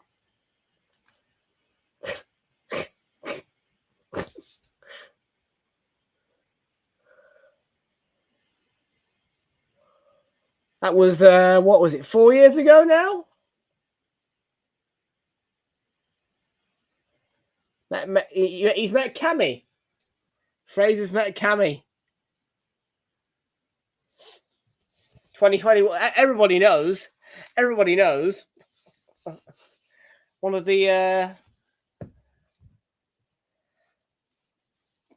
That was, what was it, 4 years ago now? He's met Cammy. Fraser's met Cammy. 2020, everybody knows. Everybody knows. One of the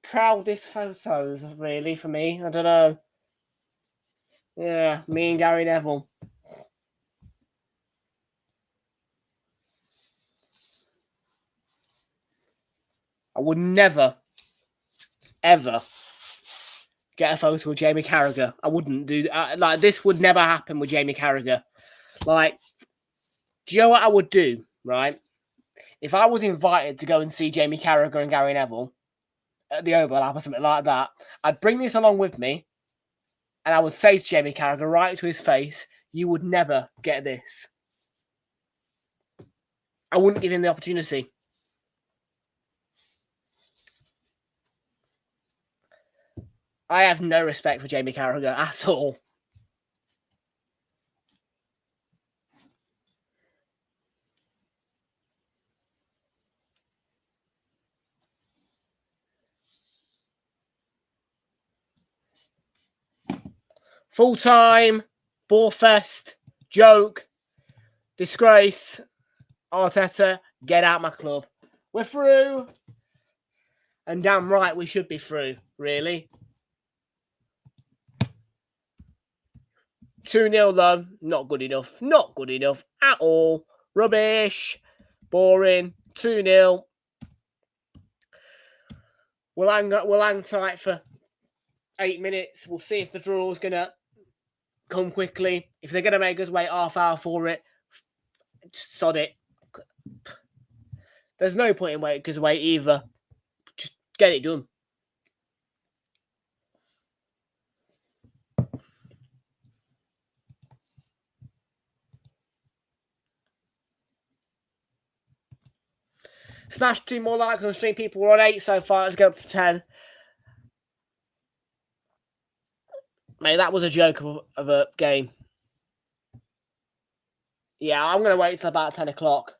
proudest photos, really, for me. I don't know. Yeah, me and Gary Neville. I would never, ever get a photo of Jamie Carragher. I wouldn't do like this. Would never happen with Jamie Carragher. Like, do you know what I would do? Right, if I was invited to go and see Jamie Carragher and Gary Neville at the Overlap or something like that, I'd bring this along with me, and I would say to Jamie Carragher right to his face, "You would never get this." I wouldn't give him the opportunity. I have no respect for Jamie Carragher at all. Full-time, bore-fest, joke, disgrace, Arteta, get out my club. We're through. And damn right we should be through, really. 2-0 though, not good enough. Not good enough at all. Rubbish. Boring. 2-0. We'll hang tight for 8 minutes. We'll see if the draw is going to come quickly. If they're going to make us wait half hour for it, sod it. There's no point in wait either. Just get it done. Smash 2 more likes on the stream. People were on 8 so far. Let's go up to 10. Mate, that was a joke of a game. Yeah, I'm going to wait till about 10 o'clock.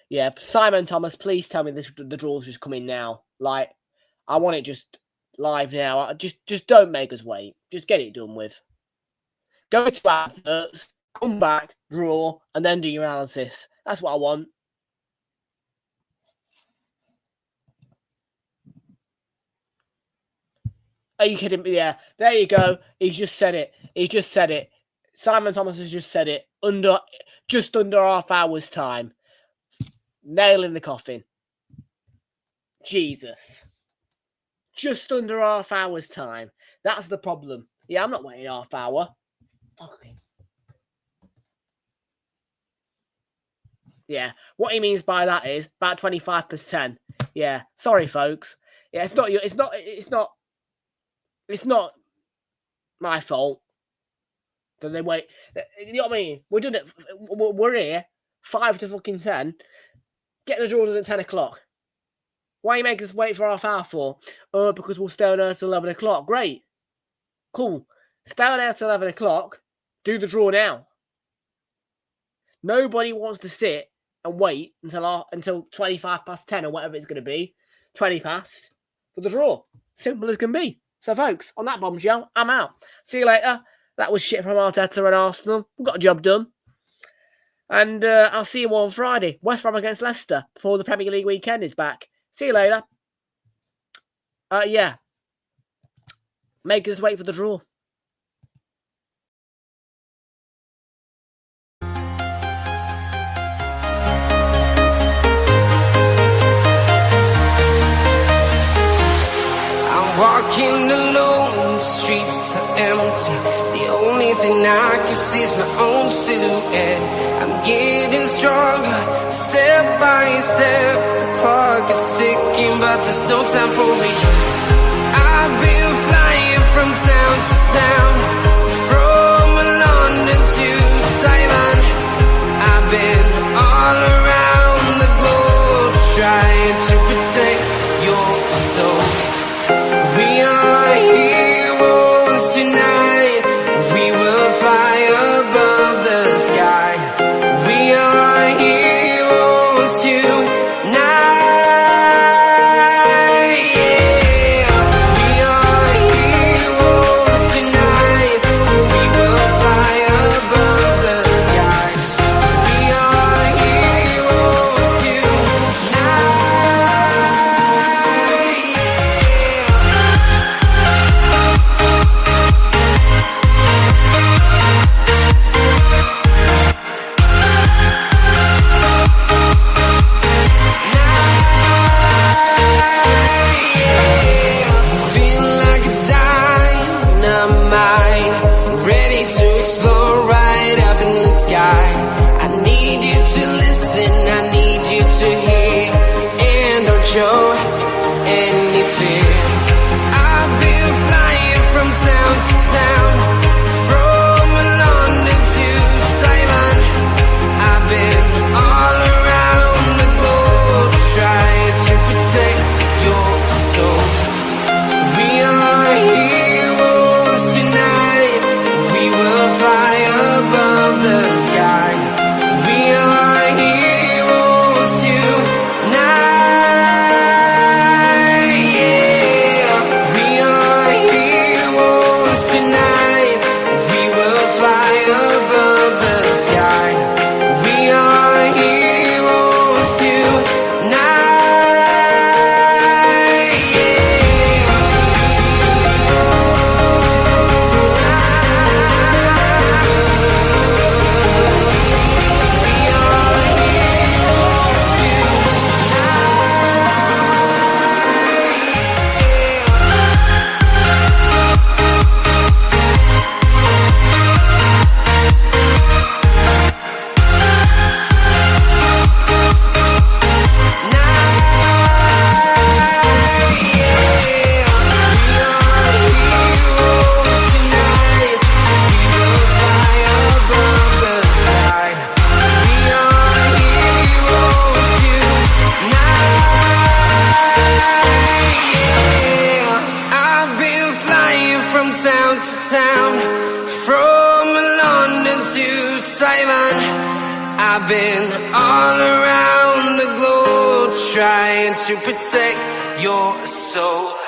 Yeah, Simon Thomas, please tell me the draw's just coming now. Like, I want it just live now. Just don't make us wait. Just get it done with. Go to adverts, come back, draw, and then do your analysis. That's what I want. Are you kidding me? Yeah, there you go. He's just said it. He just said it. Simon Thomas has just said it. Just under half hour's time. Nail in the coffin. Jesus. Just under half hour's time. That's the problem. Yeah, I'm not waiting half hour. Okay. Yeah, what he means by that is about 25%. Yeah, sorry, folks. Yeah, it's not my fault that they wait. You know what I mean? We're doing it. We're here 5 to fucking 10. Get the draws at 10 o'clock. Why you make us wait for half hour for? Because we'll stay on air till 11 o'clock. Great. Cool. Stay on air till 11 o'clock. Do the draw now. Nobody wants to sit and wait until 25 past 10 or whatever it's going to be. 20 past for the draw. Simple as can be. So, folks, on that bombshell, I'm out. See you later. That was shit from Arteta and Arsenal. We've got a job done. And I'll see you all on Friday. West Brom against Leicester before the Premier League weekend is back. See you later. Yeah. Make us wait for the draw. Walking alone, the streets are empty. The only thing I can see is my own silhouette. I'm getting stronger, step by step. The clock is ticking, but there's no time for regrets. I've been flying from town to town, from London to Taiwan. I've been all around the globe, trying to protect your soul. We are heroes tonight. We will fly above the sky. We are heroes tonight. Yeah. We are heroes tonight. to Taiwan. I've been all around the globe trying to protect your soul.